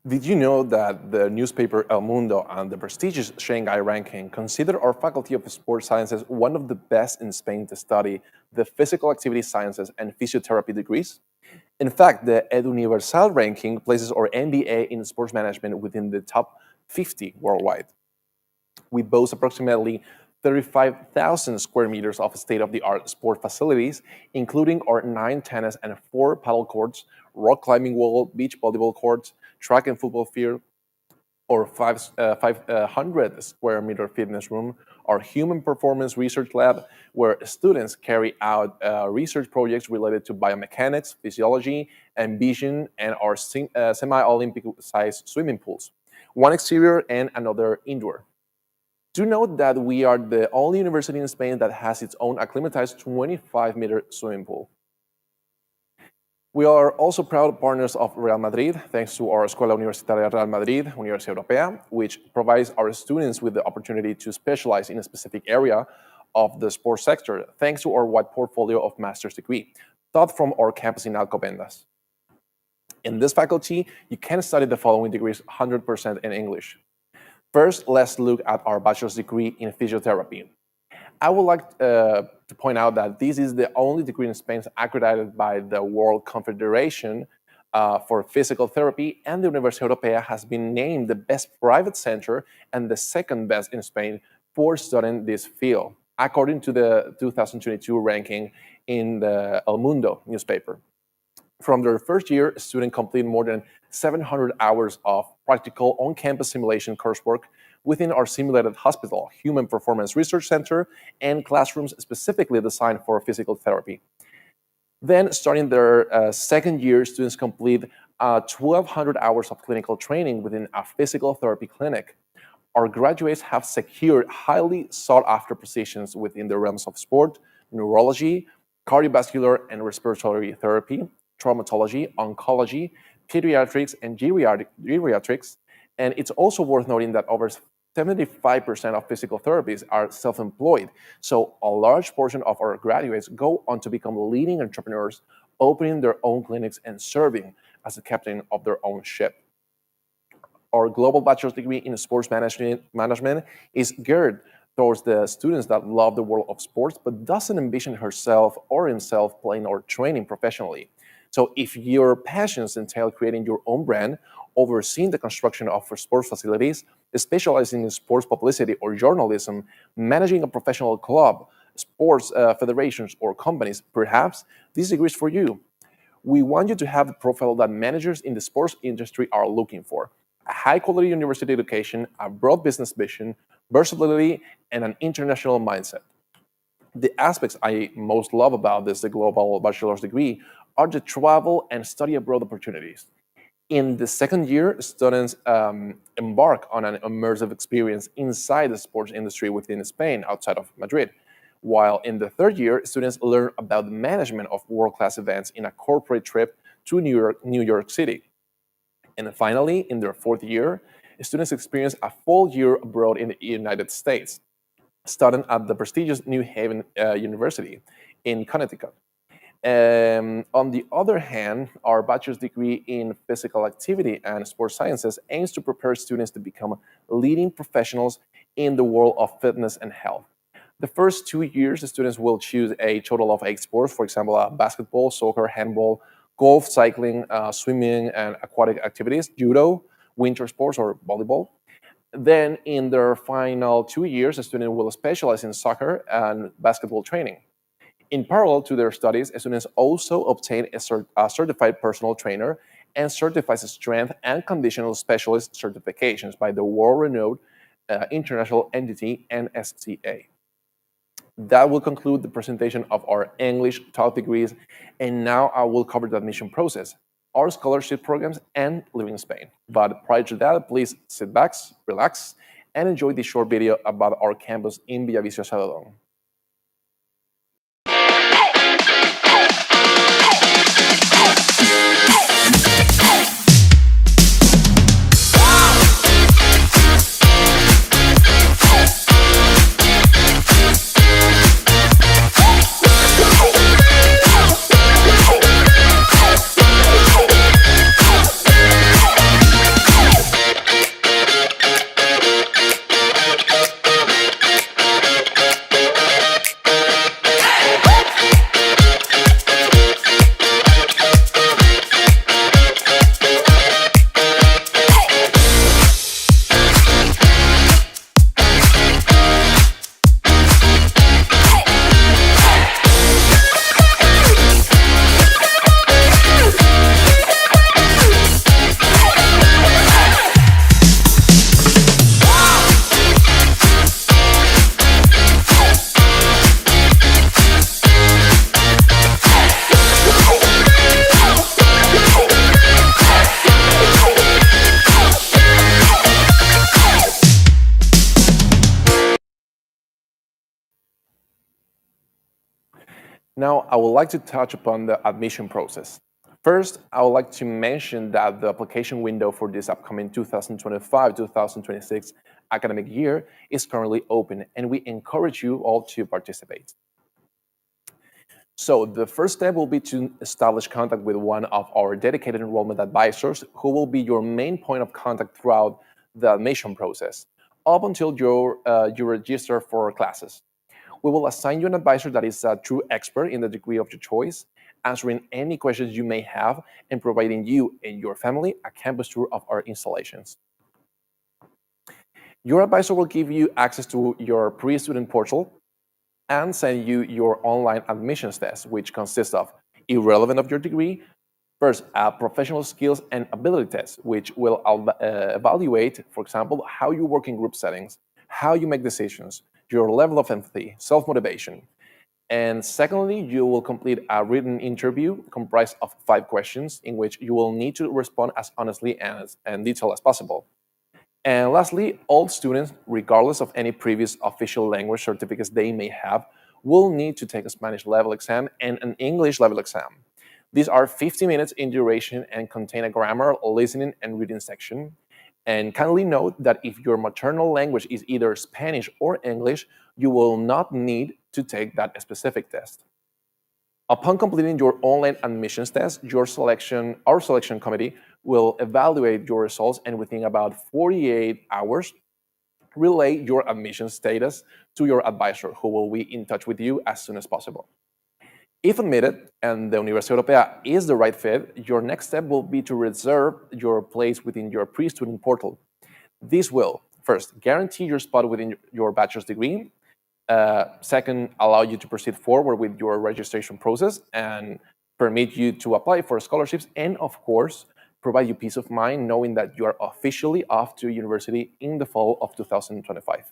Did you know that the newspaper El Mundo and the prestigious Shanghai ranking consider our Faculty of Sports Sciences one of the best in Spain to study the physical activity sciences and physiotherapy degrees? In fact, the EdUniversal ranking places our MBA in sports management within the top 50 worldwide. We boast approximately 35,000 square meters of state-of-the-art sport facilities, including our 9 tennis and 4 paddle courts, rock climbing wall, beach volleyball courts, track and football field, or 500 square meter fitness room, our human performance research lab, where students carry out research projects related to biomechanics, physiology, and vision, and our semi-Olympic size swimming pools, one exterior and another indoor. Do note that we are the only university in Spain that has its own acclimatized 25-meter swimming pool. We are also proud partners of Real Madrid, thanks to our Escuela Universitaria Real Madrid, Universidad Europea, which provides our students with the opportunity to specialize in a specific area of the sports sector, thanks to our wide portfolio of master's degree, taught from our campus in Alcobendas. In this faculty, you can study the following degrees 100% in English. First, let's look at our bachelor's degree in physiotherapy. I would like to point out that this is the only degree in Spain accredited by the World Confederation for Physical Therapy, and the Universidad Europea has been named the best private center and the second best in Spain for studying this field, according to the 2022 ranking in the El Mundo newspaper. From their first year, students complete more than 700 hours of practical on-campus simulation coursework within our simulated hospital, Human Performance Research Center, and classrooms specifically designed for physical therapy. Then, starting their second year, students complete 1,200 hours of clinical training within a physical therapy clinic. Our graduates have secured highly sought-after positions within the realms of sport, neurology, cardiovascular and respiratory therapy, traumatology, oncology, pediatrics, and geriatrics. And it's also worth noting that over 75% of physical therapists are self-employed. So a large portion of our graduates go on to become leading entrepreneurs, opening their own clinics and serving as the captain of their own ship. Our global bachelor's degree in sports management is geared towards the students that love the world of sports but doesn't envision herself or himself playing or training professionally. So if your passions entail creating your own brand, overseeing the construction of sports facilities, specializing in sports publicity or journalism, managing a professional club, sports federations or companies, perhaps this degree is for you. We want you to have the profile that managers in the sports industry are looking for: a high-quality university education, a broad business vision, versatility, and an international mindset. The aspects I most love about the global bachelor's degree are the travel and study abroad opportunities. In the second year, students embark on an immersive experience inside the sports industry within Spain, outside of Madrid. While in the third year, students learn about the management of world-class events in a corporate trip to New York City. And finally, in their fourth year, students experience a full year abroad in the United States, studying at the prestigious New Haven University in Connecticut. On the other hand, our bachelor's degree in physical activity and sports sciences aims to prepare students to become leading professionals in the world of fitness and health. The first 2 years, the students will choose a total of 8 sports, for example, basketball, soccer, handball, golf, cycling, swimming, and aquatic activities, judo, winter sports, or volleyball. Then, in their final 2 years, the student will specialize in soccer and basketball training. In parallel to their studies, students also obtain a certified personal trainer and certifies strength and conditional specialist certifications by the world-renowned international entity NSCA. That will conclude the presentation of our English top degrees, and now I will cover the admission process, our scholarship programs, and living in Spain. But prior to that, please sit back, relax, and enjoy this short video about our campus in Villavicencio, Salvador. Now, I would like to touch upon the admission process. First, I would like to mention that the application window for this upcoming 2025-2026 academic year is currently open, and we encourage you all to participate. So the first step will be to establish contact with one of our dedicated enrollment advisors, who will be your main point of contact throughout the admission process, up until you register for classes. We will assign you an advisor that is a true expert in the degree of your choice, answering any questions you may have and providing you and your family a campus tour of our installations. Your advisor will give you access to your pre-student portal and send you your online admissions test, which consists of, irrelevant of your degree, First, a professional skills and ability test, which will evaluate, for example, how you work in group settings, how you make decisions, your level of empathy, self-motivation. And secondly, you will complete a written interview comprised of 5 questions in which you will need to respond as honestly and detailed as possible. And lastly, all students, regardless of any previous official language certificates they may have, will need to take a Spanish level exam and an English level exam. These are 50 minutes in duration and contain a grammar, listening, and reading section. And kindly note that if your maternal language is either Spanish or English, you will not need to take that specific test. Upon completing your online admissions test, our selection committee will evaluate your results and within about 48 hours, relay your admission status to your advisor, who will be in touch with you as soon as possible. If admitted and the Universidad Europea is the right fit, your next step will be to reserve your place within your pre-student portal. This will, first, guarantee your spot within your bachelor's degree. Second, allow you to proceed forward with your registration process and permit you to apply for scholarships. And of course, provide you peace of mind knowing that you are officially off to university in the fall of 2025.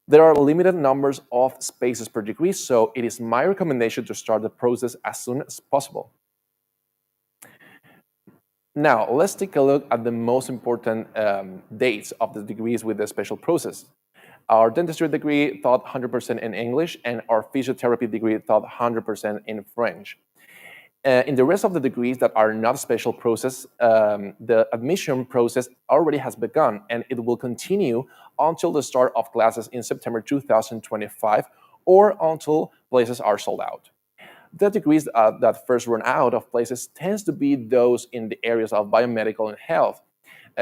There are limited numbers of spaces per degree, so it is my recommendation to start the process as soon as possible. Now, let's take a look at the most important dates of the degrees with the special process. Our dentistry degree taught 100% in English, and our physiotherapy degree taught 100% in French. In the rest of the degrees that are not special process, the admission process already has begun, and it will continue until the start of classes in September 2025 or until places are sold out. The degrees that first run out of places tends to be those in the areas of biomedical and health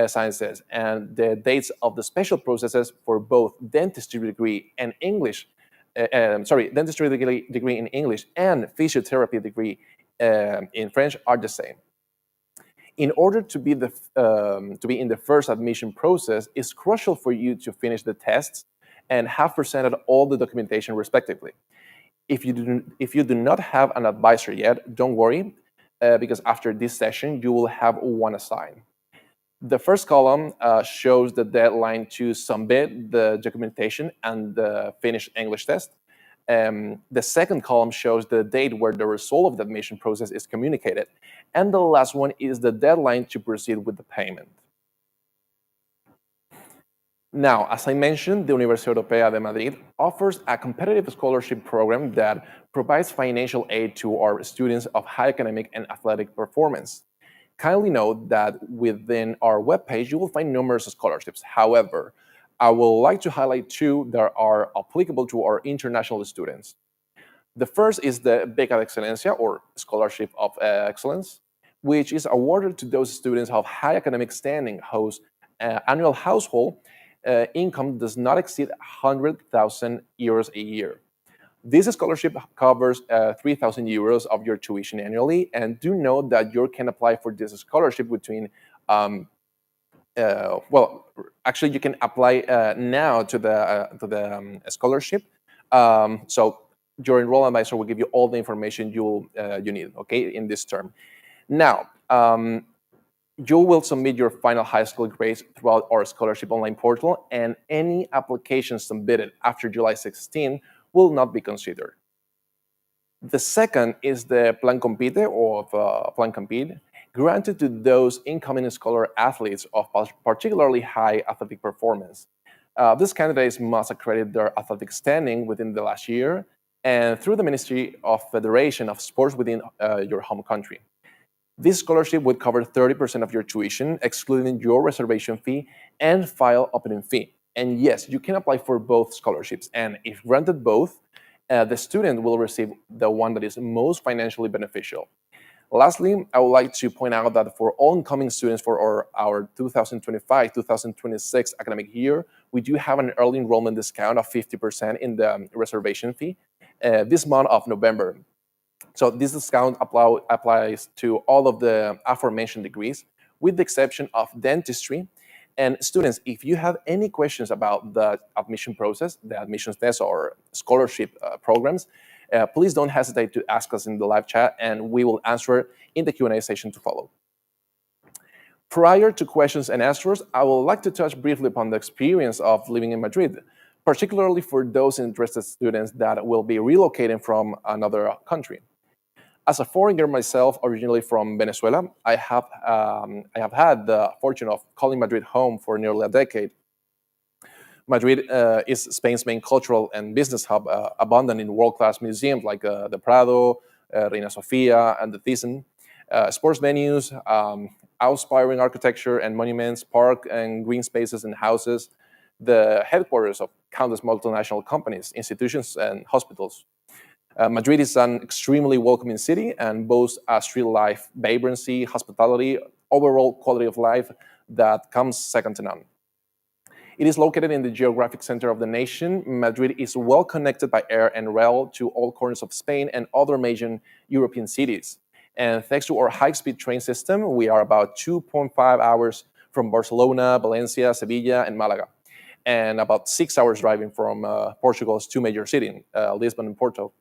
sciences, and the dates of the special processes for both dentistry degree and dentistry degree in English and physiotherapy degree in French are the same. In order to be in the first admission process, it's crucial for you to finish the tests and have presented all the documentation respectively. If you do not have an advisor yet, don't worry, because after this session, you will have one assigned. The first column shows the deadline to submit the documentation and the finished English test. The second column shows the date where the result of the admission process is communicated. And the last one is the deadline to proceed with the payment. Now, as I mentioned, the Universidad Europea de Madrid offers a competitive scholarship program that provides financial aid to our students of high academic and athletic performance. Kindly note that within our webpage, you will find numerous scholarships. However, I would like to highlight 2 that are applicable to our international students. The first is the Beca de Excelencia, or Scholarship of Excellence, which is awarded to those students of high academic standing whose annual household income does not exceed 100,000 euros a year. This scholarship covers 3,000 euros of your tuition annually, and do note that you can apply for this scholarship between actually, you can apply now to the scholarship. So your enrollment advisor will give you all the information you need, okay, in this term. Now, you will submit your final high school grades throughout our scholarship online portal, and any applications submitted after July 16 will not be considered. The second is the Plan Compite, or Plan Compete, granted to those incoming scholar athletes of particularly high athletic performance. These candidates must accredit their athletic standing within the last year and through the Ministry of Federation of Sports within your home country. This scholarship would cover 30% of your tuition, excluding your reservation fee and file opening fee. And yes, you can apply for both scholarships. And if granted both, the student will receive the one that is most financially beneficial. Lastly, I would like to point out that for all incoming students for our 2025-2026 academic year, we do have an early enrollment discount of 50% in the reservation fee this month of November. So this discount applies to all of the aforementioned degrees, with the exception of dentistry. And students, if you have any questions about the admission process, the admissions test or scholarship programs, please don't hesitate to ask us in the live chat, and we will answer in the Q&A session to follow. Prior to questions and answers, I would like to touch briefly upon the experience of living in Madrid, particularly for those interested students that will be relocating from another country. As a foreigner myself, originally from Venezuela, I have had the fortune of calling Madrid home for nearly a decade. Madrid is Spain's main cultural and business hub, abundant in world-class museums like the Prado, Reina Sofia, and the Thyssen, sports venues, awe-inspiring architecture and monuments, park and green spaces and houses, the headquarters of countless multinational companies, institutions, and hospitals. Madrid is an extremely welcoming city and boasts a street life vibrancy, hospitality, overall quality of life that comes second to none. It is located in the geographic center of the nation. Madrid is well connected by air and rail to all corners of Spain and other major European cities. And thanks to our high-speed train system, we are about 2.5 hours from Barcelona, Valencia, Sevilla, and Malaga, and about 6 hours driving from Portugal's two major cities, Lisbon and Porto.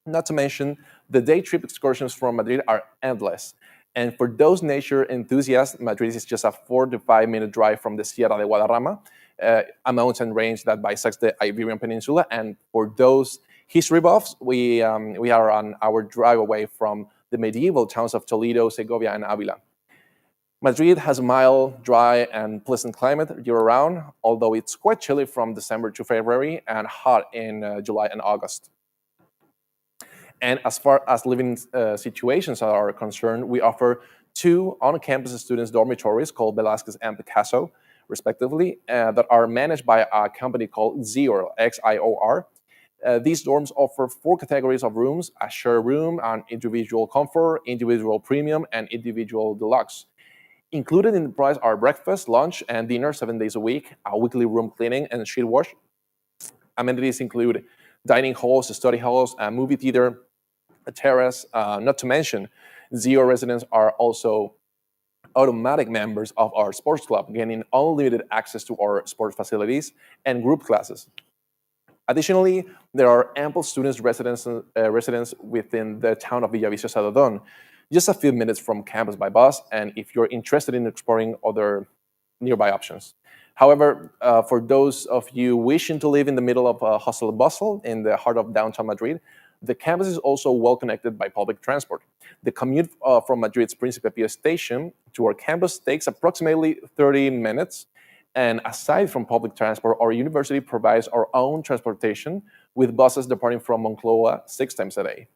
Not to mention, the day trip excursions from Madrid are endless. And for those nature enthusiasts, Madrid is just a 4 to 5 minute drive from the Sierra de Guadarrama, a mountain range that bisects the Iberian Peninsula. And for those history buffs, we are on our drive away from the medieval towns of Toledo, Segovia, and Avila. Madrid has a mild, dry, and pleasant climate year-round, although it's quite chilly from December to February and hot in July and August. And as far as living situations are concerned, we offer 2 on-campus students' dormitories called Velázquez and Picasso, respectively, that are managed by a company called Xior, Xior. These dorms offer 4 categories of rooms: a shared room, an individual comfort, individual premium, and individual deluxe. Included in the price are breakfast, lunch, and dinner 7 days a week, a weekly room cleaning and sheet wash. Amenities include dining halls, study halls, a movie theater, a terrace. Not to mention, Xior residents are also automatic members of our sports club, gaining unlimited access to our sports facilities and group classes. Additionally, there are ample students' residence within the town of Villaviciosa de Odón, just a few minutes from campus by bus, and if you're interested in exploring other nearby options. However, for those of you wishing to live in the middle of hustle and bustle in the heart of downtown Madrid, the campus is also well connected by public transport. The commute from Madrid's Príncipe Pío station to our campus takes approximately 30 minutes. And aside from public transport, our university provides our own transportation with buses departing from Moncloa 6 times a day.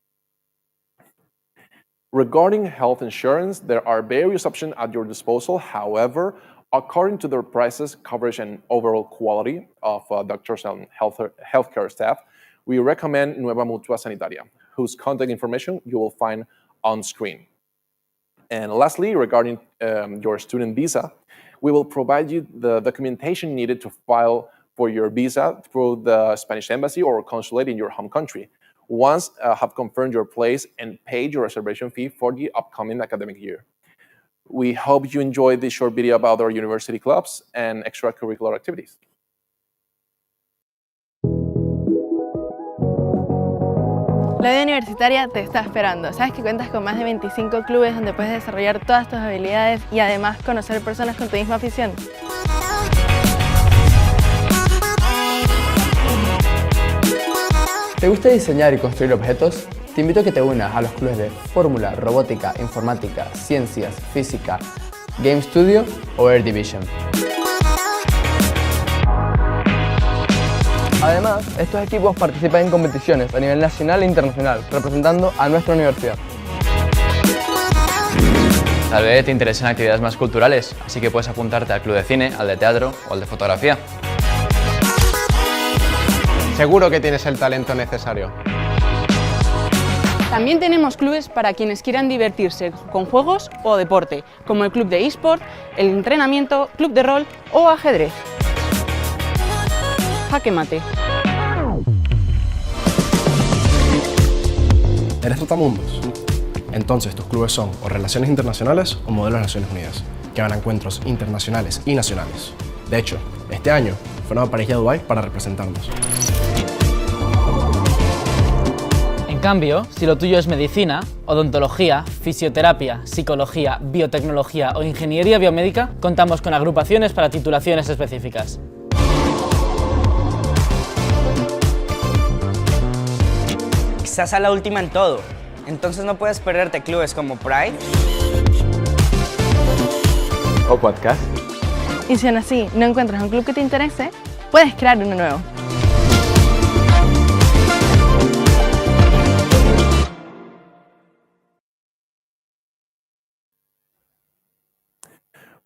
Regarding health insurance, there are various options at your disposal. However, according to their prices, coverage, and overall quality of doctors and healthcare staff, we recommend Nueva Mutua Sanitaria, whose contact information you will find on screen. And lastly, regarding your student visa, we will provide you the documentation needed to file for your visa through the Spanish embassy or consulate in your home country, once have confirmed your place and paid your reservation fee for the upcoming academic year. We hope you enjoyed this short video about our university clubs and extracurricular activities. La vida universitaria te está esperando. Sabes que cuentas con más de 25 clubes donde puedes desarrollar todas tus habilidades y además conocer personas con tu misma afición. ¿Te gusta diseñar y construir objetos? Te invito a que te unas a los clubes de Fórmula, Robótica, Informática, Ciencias, Física, Game Studio o Air Division. Además, estos equipos participan en competiciones a nivel nacional e internacional, representando a nuestra universidad. Tal vez te interesen actividades más culturales, así que puedes apuntarte al club de cine, al de teatro o al de fotografía. Seguro que tienes el talento necesario. También tenemos clubes para quienes quieran divertirse con juegos o deporte, como el club de eSport, el entrenamiento, club de rol o ajedrez. Jaque mate. ¿Eres trotamundos? Entonces tus clubes son o Relaciones Internacionales o Modelos de Naciones Unidas, que van a encuentros internacionales y nacionales. De hecho, este año fueron a París y a Dubái para representarnos. cambio, si lo tuyo es medicina, odontología, fisioterapia, psicología, biotecnología o ingeniería biomédica, contamos con agrupaciones para titulaciones específicas. Estás a la última en todo, entonces no puedes perderte clubes como Pride O podcast. Y si aún así no encuentras un club que te interese, puedes crear uno nuevo.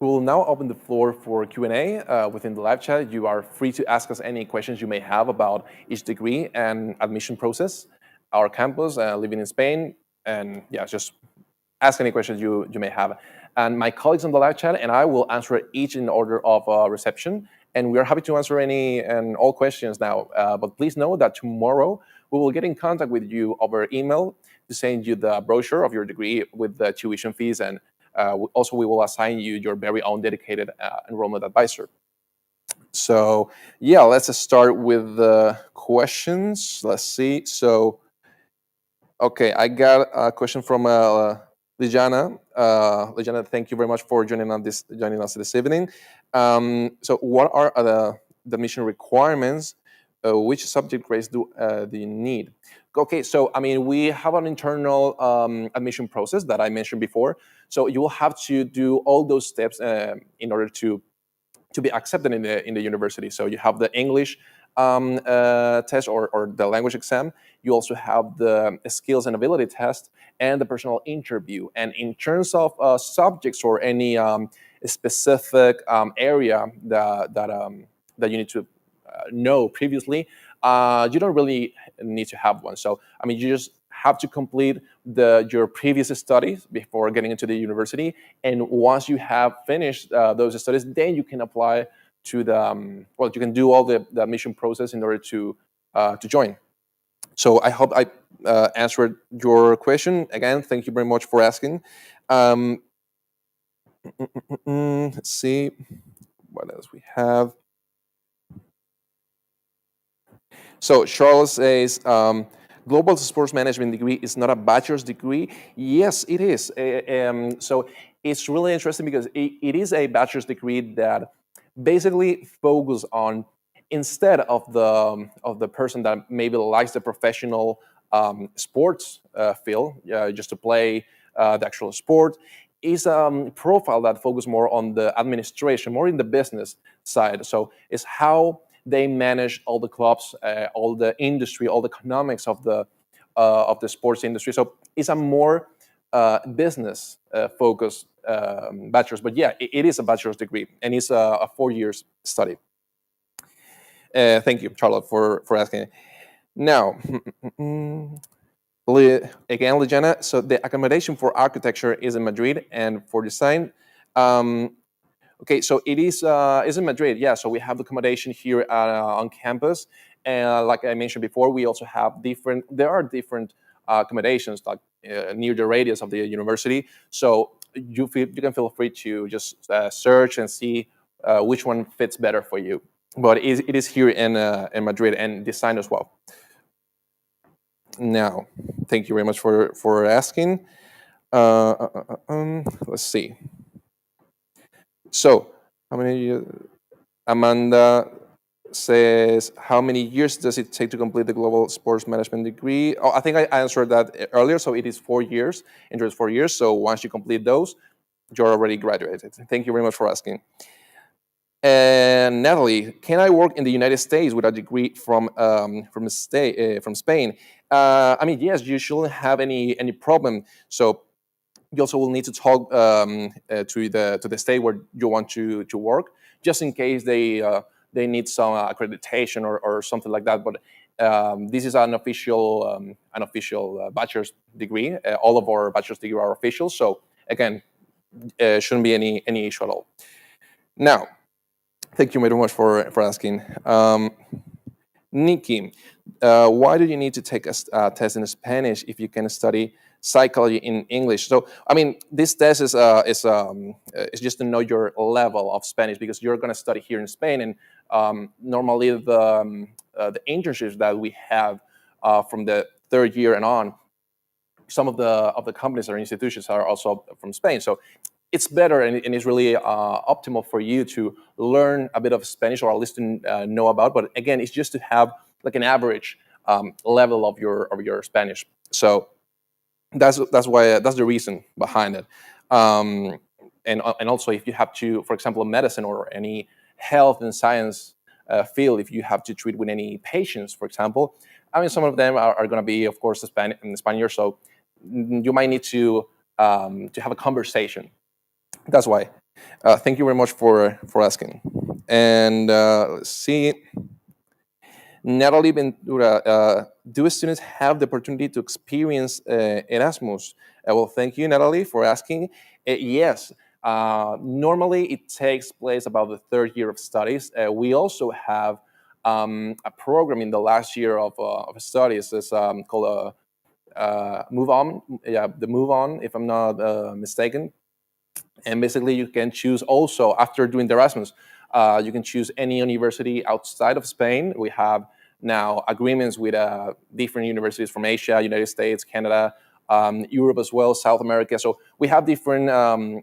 We will now open the floor for Q&A within the live chat. You are free to ask us any questions you may have about each degree and admission process, our campus, living in Spain, and yeah, just ask any questions you may have. And my colleagues on the live chat and I will answer each in order of reception. And we are happy to answer any and all questions now. But please know that tomorrow we will get in contact with you over email to send you the brochure of your degree with the tuition fees, and also we will assign you your very own dedicated enrollment advisor. So yeah, let's start with the questions. Let's see. So, okay, I got a question from Lijana. Lijana, thank you very much for joining us this evening. So, what are the admission requirements? Which subject grades do you need? Okay, so I mean, we have an internal admission process that I mentioned before. So you will have to do all those steps in order to be accepted in the university. So you have the English test or the language exam. You also have the skills and ability test and the personal interview. And in terms of subjects or any specific area that you need to know previously, you don't really need to have one. So I mean, you just have to complete your previous studies before getting into the university. And once you have finished those studies, then you can apply to the well, you can do all the admission process in order to join. So I hope I answered your question. Again, thank you very much for asking. Let's see what else we have. So Charles says, global sports management degree is not a bachelor's degree. Yes, it is. So it's really interesting because it is a bachelor's degree that basically focuses on, instead of the person that maybe likes the professional sports field, just to play the actual sport, is a profile that focuses more on the administration, more in the business side. So it's how they manage all the clubs, all the industry, all the economics of the sports industry. So it's a more business focused bachelor's. But yeah, it is a bachelor's degree, and it's a 4 years study. Thank you, Charlotte, for asking. Now, again, Ligiana, so the accommodation for architecture is in Madrid, and for design, okay, so it is in Madrid, yeah. So we have accommodation here on campus, and like I mentioned before, we also have there are different accommodations like near the radius of the university. So you can feel free to just search and see which one fits better for you. But it is here in Madrid, and design as well. Now, thank you very much for asking. Let's see. So, how many years? Amanda says, how many years does it take to complete the global sports management degree? Oh, I think I answered that earlier. So it is 4 years, interest 4 years. So once you complete those, you're already graduated. Thank you very much for asking. And Natalie, can I work in the United States with a degree from Spain? I mean, yes, you shouldn't have any problem. So you also will need to talk to the state where you want to work, just in case they need some accreditation or something like that. But this is an official bachelor's degree. All of our bachelor's degrees are official. So again, shouldn't be any issue at all. Now, thank you very much for asking. Nikki, why do you need to take a test in Spanish if you can study psychology in English? So, I mean, this test is just to know your level of Spanish, because you're going to study here in Spain, and normally the internships that we have from the third year and on, some of the companies or institutions are also from Spain. So it's better and it's really optimal for you to learn a bit of Spanish, or at least to know about. But again, it's just to have like an average level of your Spanish. So that's why that's the reason behind it. And also, if you have to, for example, medicine or any health and science field, if you have to treat with any patients, for example, I mean, some of them are going to be, of course, Spaniards. So you might need to have a conversation. That's why. Thank you very much for asking. And let's see. Natalie Ventura, do students have the opportunity to experience Erasmus? Well, thank you, Natalie, for asking. Yes, normally it takes place about the third year of studies. We also have a program in the last year of studies. It's called Move On. Yeah, the Move On, if I'm not mistaken. And basically, you can choose also after doing the Erasmus, you can choose any university outside of Spain. We have now agreements with different universities from Asia, United States, Canada, Europe as well, South America. So we have different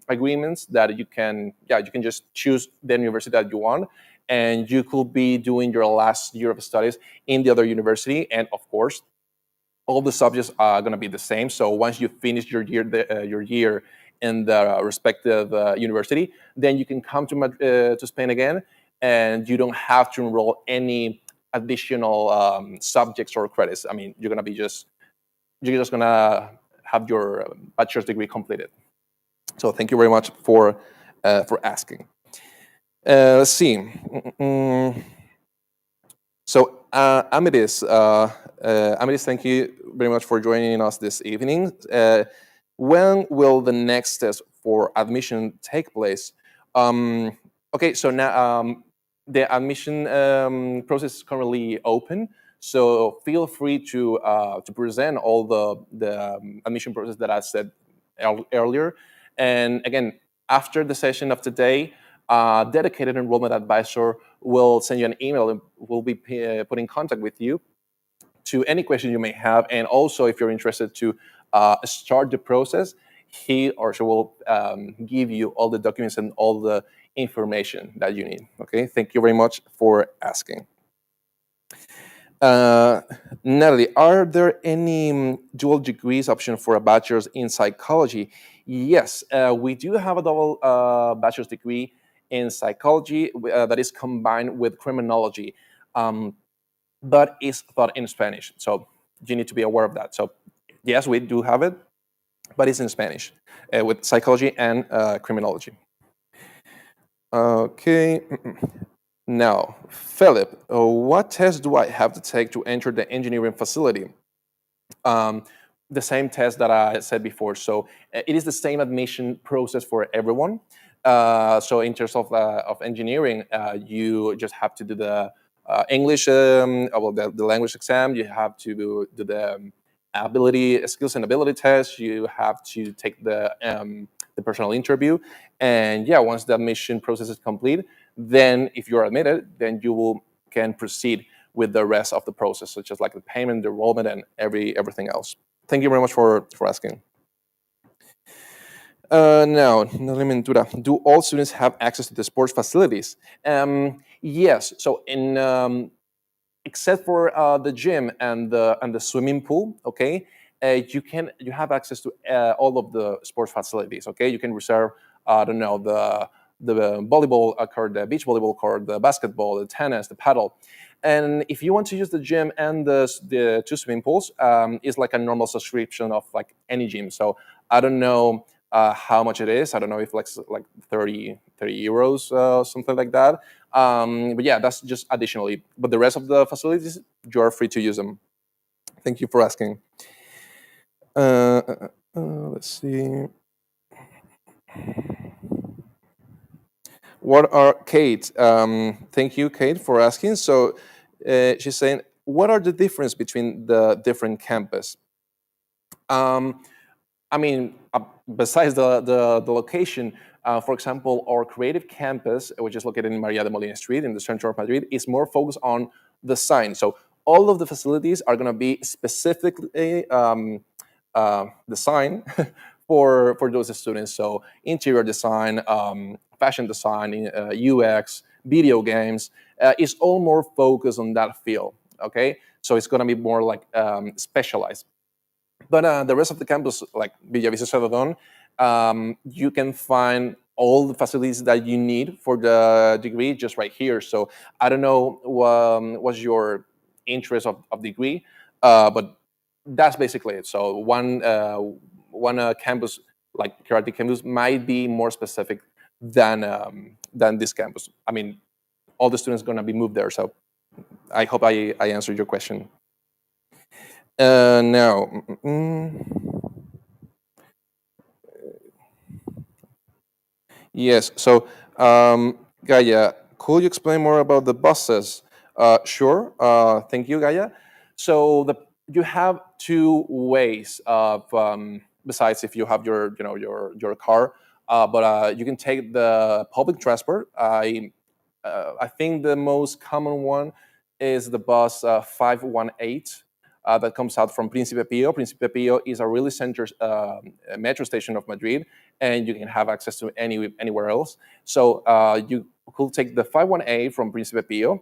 agreements that you can just choose the university that you want, and you could be doing your last year of studies in the other university. And of course, all the subjects are going to be the same. So once you finish your year in the respective university, then you can come to Spain again, and you don't have to enroll any additional subjects or credits. I mean, you're just gonna have your bachelor's degree completed. So thank you very much for asking. Let's see. So Amethyst, thank you very much for joining us this evening. When will the next test for admission take place? Okay, so now the admission process is currently open. So feel free to present all the admission process that I said earlier. And again, after the session of today, dedicated enrollment advisor will send you an email and will be put in contact with you to any question you may have. And also, if you're interested to start the process, he or she will give you all the documents and all the information that you need. Okay, thank you very much for asking. Natalie, are there any dual degrees option for a bachelor's in psychology? Yes, we do have a double bachelor's degree in psychology that is combined with criminology, but is taught in Spanish. So you need to be aware of that. So yes, we do have it, but it's in Spanish with psychology and criminology. Okay. Now, Philip, what test do I have to take to enter the engineering facility? The same test that I said before. So it is the same admission process for everyone. So in terms of engineering, you just have to do the English, the language exam. You have to do the skills and ability test. You have to take the personal interview. And yeah, once the admission process is complete, then if you're admitted, then you can proceed with the rest of the process, such as like the payment, the enrollment, and everything else. Thank you very much for asking. Now, Ventura, do all students have access to the sports facilities? Yes. So in except for the gym and the swimming pool, okay, you have access to all of the sports facilities. Okay, you can reserve I don't know the volleyball court, the beach volleyball court, the basketball, the tennis, the paddle. And if you want to use the gym and the two swimming pools, it's like a normal subscription of like any gym. So I don't know how much it is. I don't know if like 30 euros, something like that. But yeah, that's just additionally. But the rest of the facilities, you're free to use them. Thank you for asking. Let's see. What are Kate? Thank you, Kate, for asking. So she's saying, what are the difference between the different campus? I mean, besides the location, for example, our creative campus, which is located in María de Molina Street in the center of Madrid, is more focused on design. So all of the facilities are going to be specifically designed for those students. So interior design, fashion design, UX, video games, is all more focused on that field. Okay, so it's going to be more like specialized. But the rest of the campus, like Villavicencio Celedón, you can find all the facilities that you need for the degree just right here. So I don't know what's your interest of degree, but that's basically it. So one campus, like karate campus, might be more specific than this campus. I mean, all the students going to be moved there. So I hope I answered your question. Now, yes. So, Gaia, could you explain more about the buses? Sure. Thank you, Gaia. So you have two ways of besides if you have your car, but you can take the public transport. I think the most common one is the bus 518 that comes out from Príncipe Pío. Príncipe Pío is a really center metro station of Madrid, and you can have access to anywhere else. So you could take the 51A from Príncipe Pío,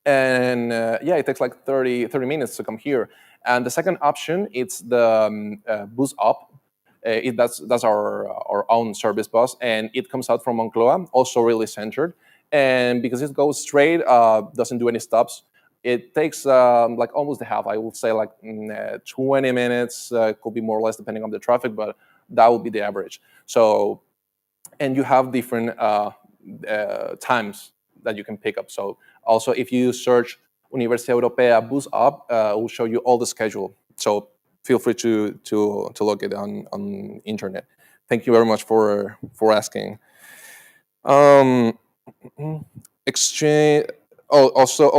and yeah, it takes like 30 minutes to come here. And the second option, it's the bus up. That's our own service bus, and it comes out from Moncloa, also really centered. And because it goes straight, doesn't do any stops, it takes like almost a half. I would say like 20 minutes, could be more or less depending on the traffic, but that would be the average. So, and you have different times that you can pick up. So also, if you search Universidad Europea Bus Up, it will show you all the schedule. So feel free to look it on internet. Thank you very much for asking. Exchange. Oh, also,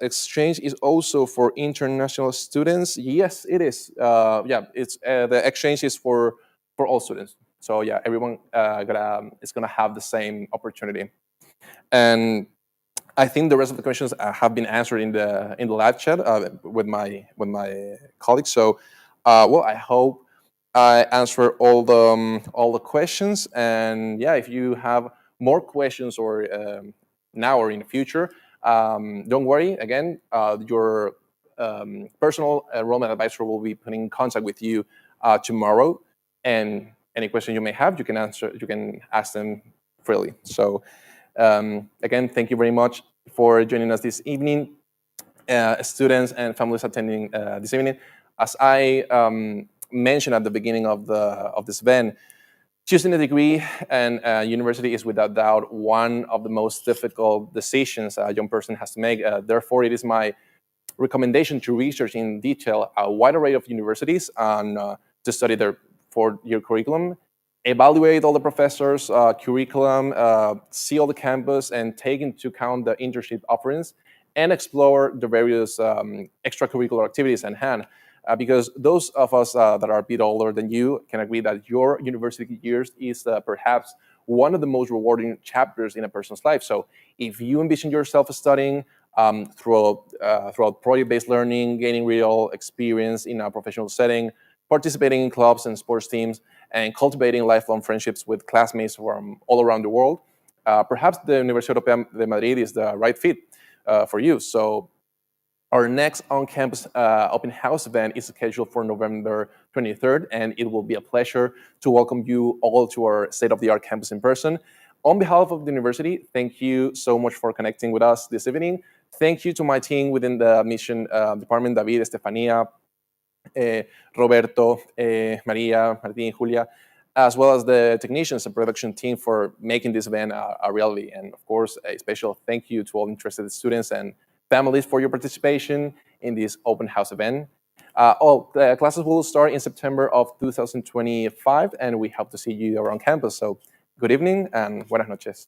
exchange is also for international students. Yes, it is. Yeah, it's the exchange is for all students. So yeah, everyone is gonna have the same opportunity. And I think the rest of the questions have been answered in the live chat with my colleagues. So, well, I hope I answered all the questions. And yeah, if you have more questions or now or in the future, don't worry. Again, your personal enrollment advisor will be putting in contact with you tomorrow. And any question you may have, you can ask them freely. So. Again, thank you very much for joining us this evening, students and families attending this evening. As I mentioned at the beginning of this event, choosing a degree and university is without doubt one of the most difficult decisions a young person has to make. Therefore, it is my recommendation to research in detail a wide array of universities and to study their 4-year curriculum, evaluate all the professors' curriculum, see all the campus, and take into account the internship offerings, and explore the various extracurricular activities at hand. Because those of us that are a bit older than you can agree that your university years is perhaps one of the most rewarding chapters in a person's life. So if you envision yourself studying throughout project-based learning, gaining real experience in a professional setting, participating in clubs and sports teams, and cultivating lifelong friendships with classmates from all around the world, perhaps the Universidad Europea de Madrid is the right fit for you. So our next on-campus open house event is scheduled for November 23rd, and it will be a pleasure to welcome you all to our state-of-the-art campus in person. On behalf of the university, thank you so much for connecting with us this evening. Thank you to my team within the admission department, David, Estefania, Roberto, Maria, Martin, Julia, as well as the technicians and production team for making this event a reality. And of course, a special thank you to all interested students and families for your participation in this open house event. All the classes will start in September of 2025, and we hope to see you around campus. So good evening and buenas noches.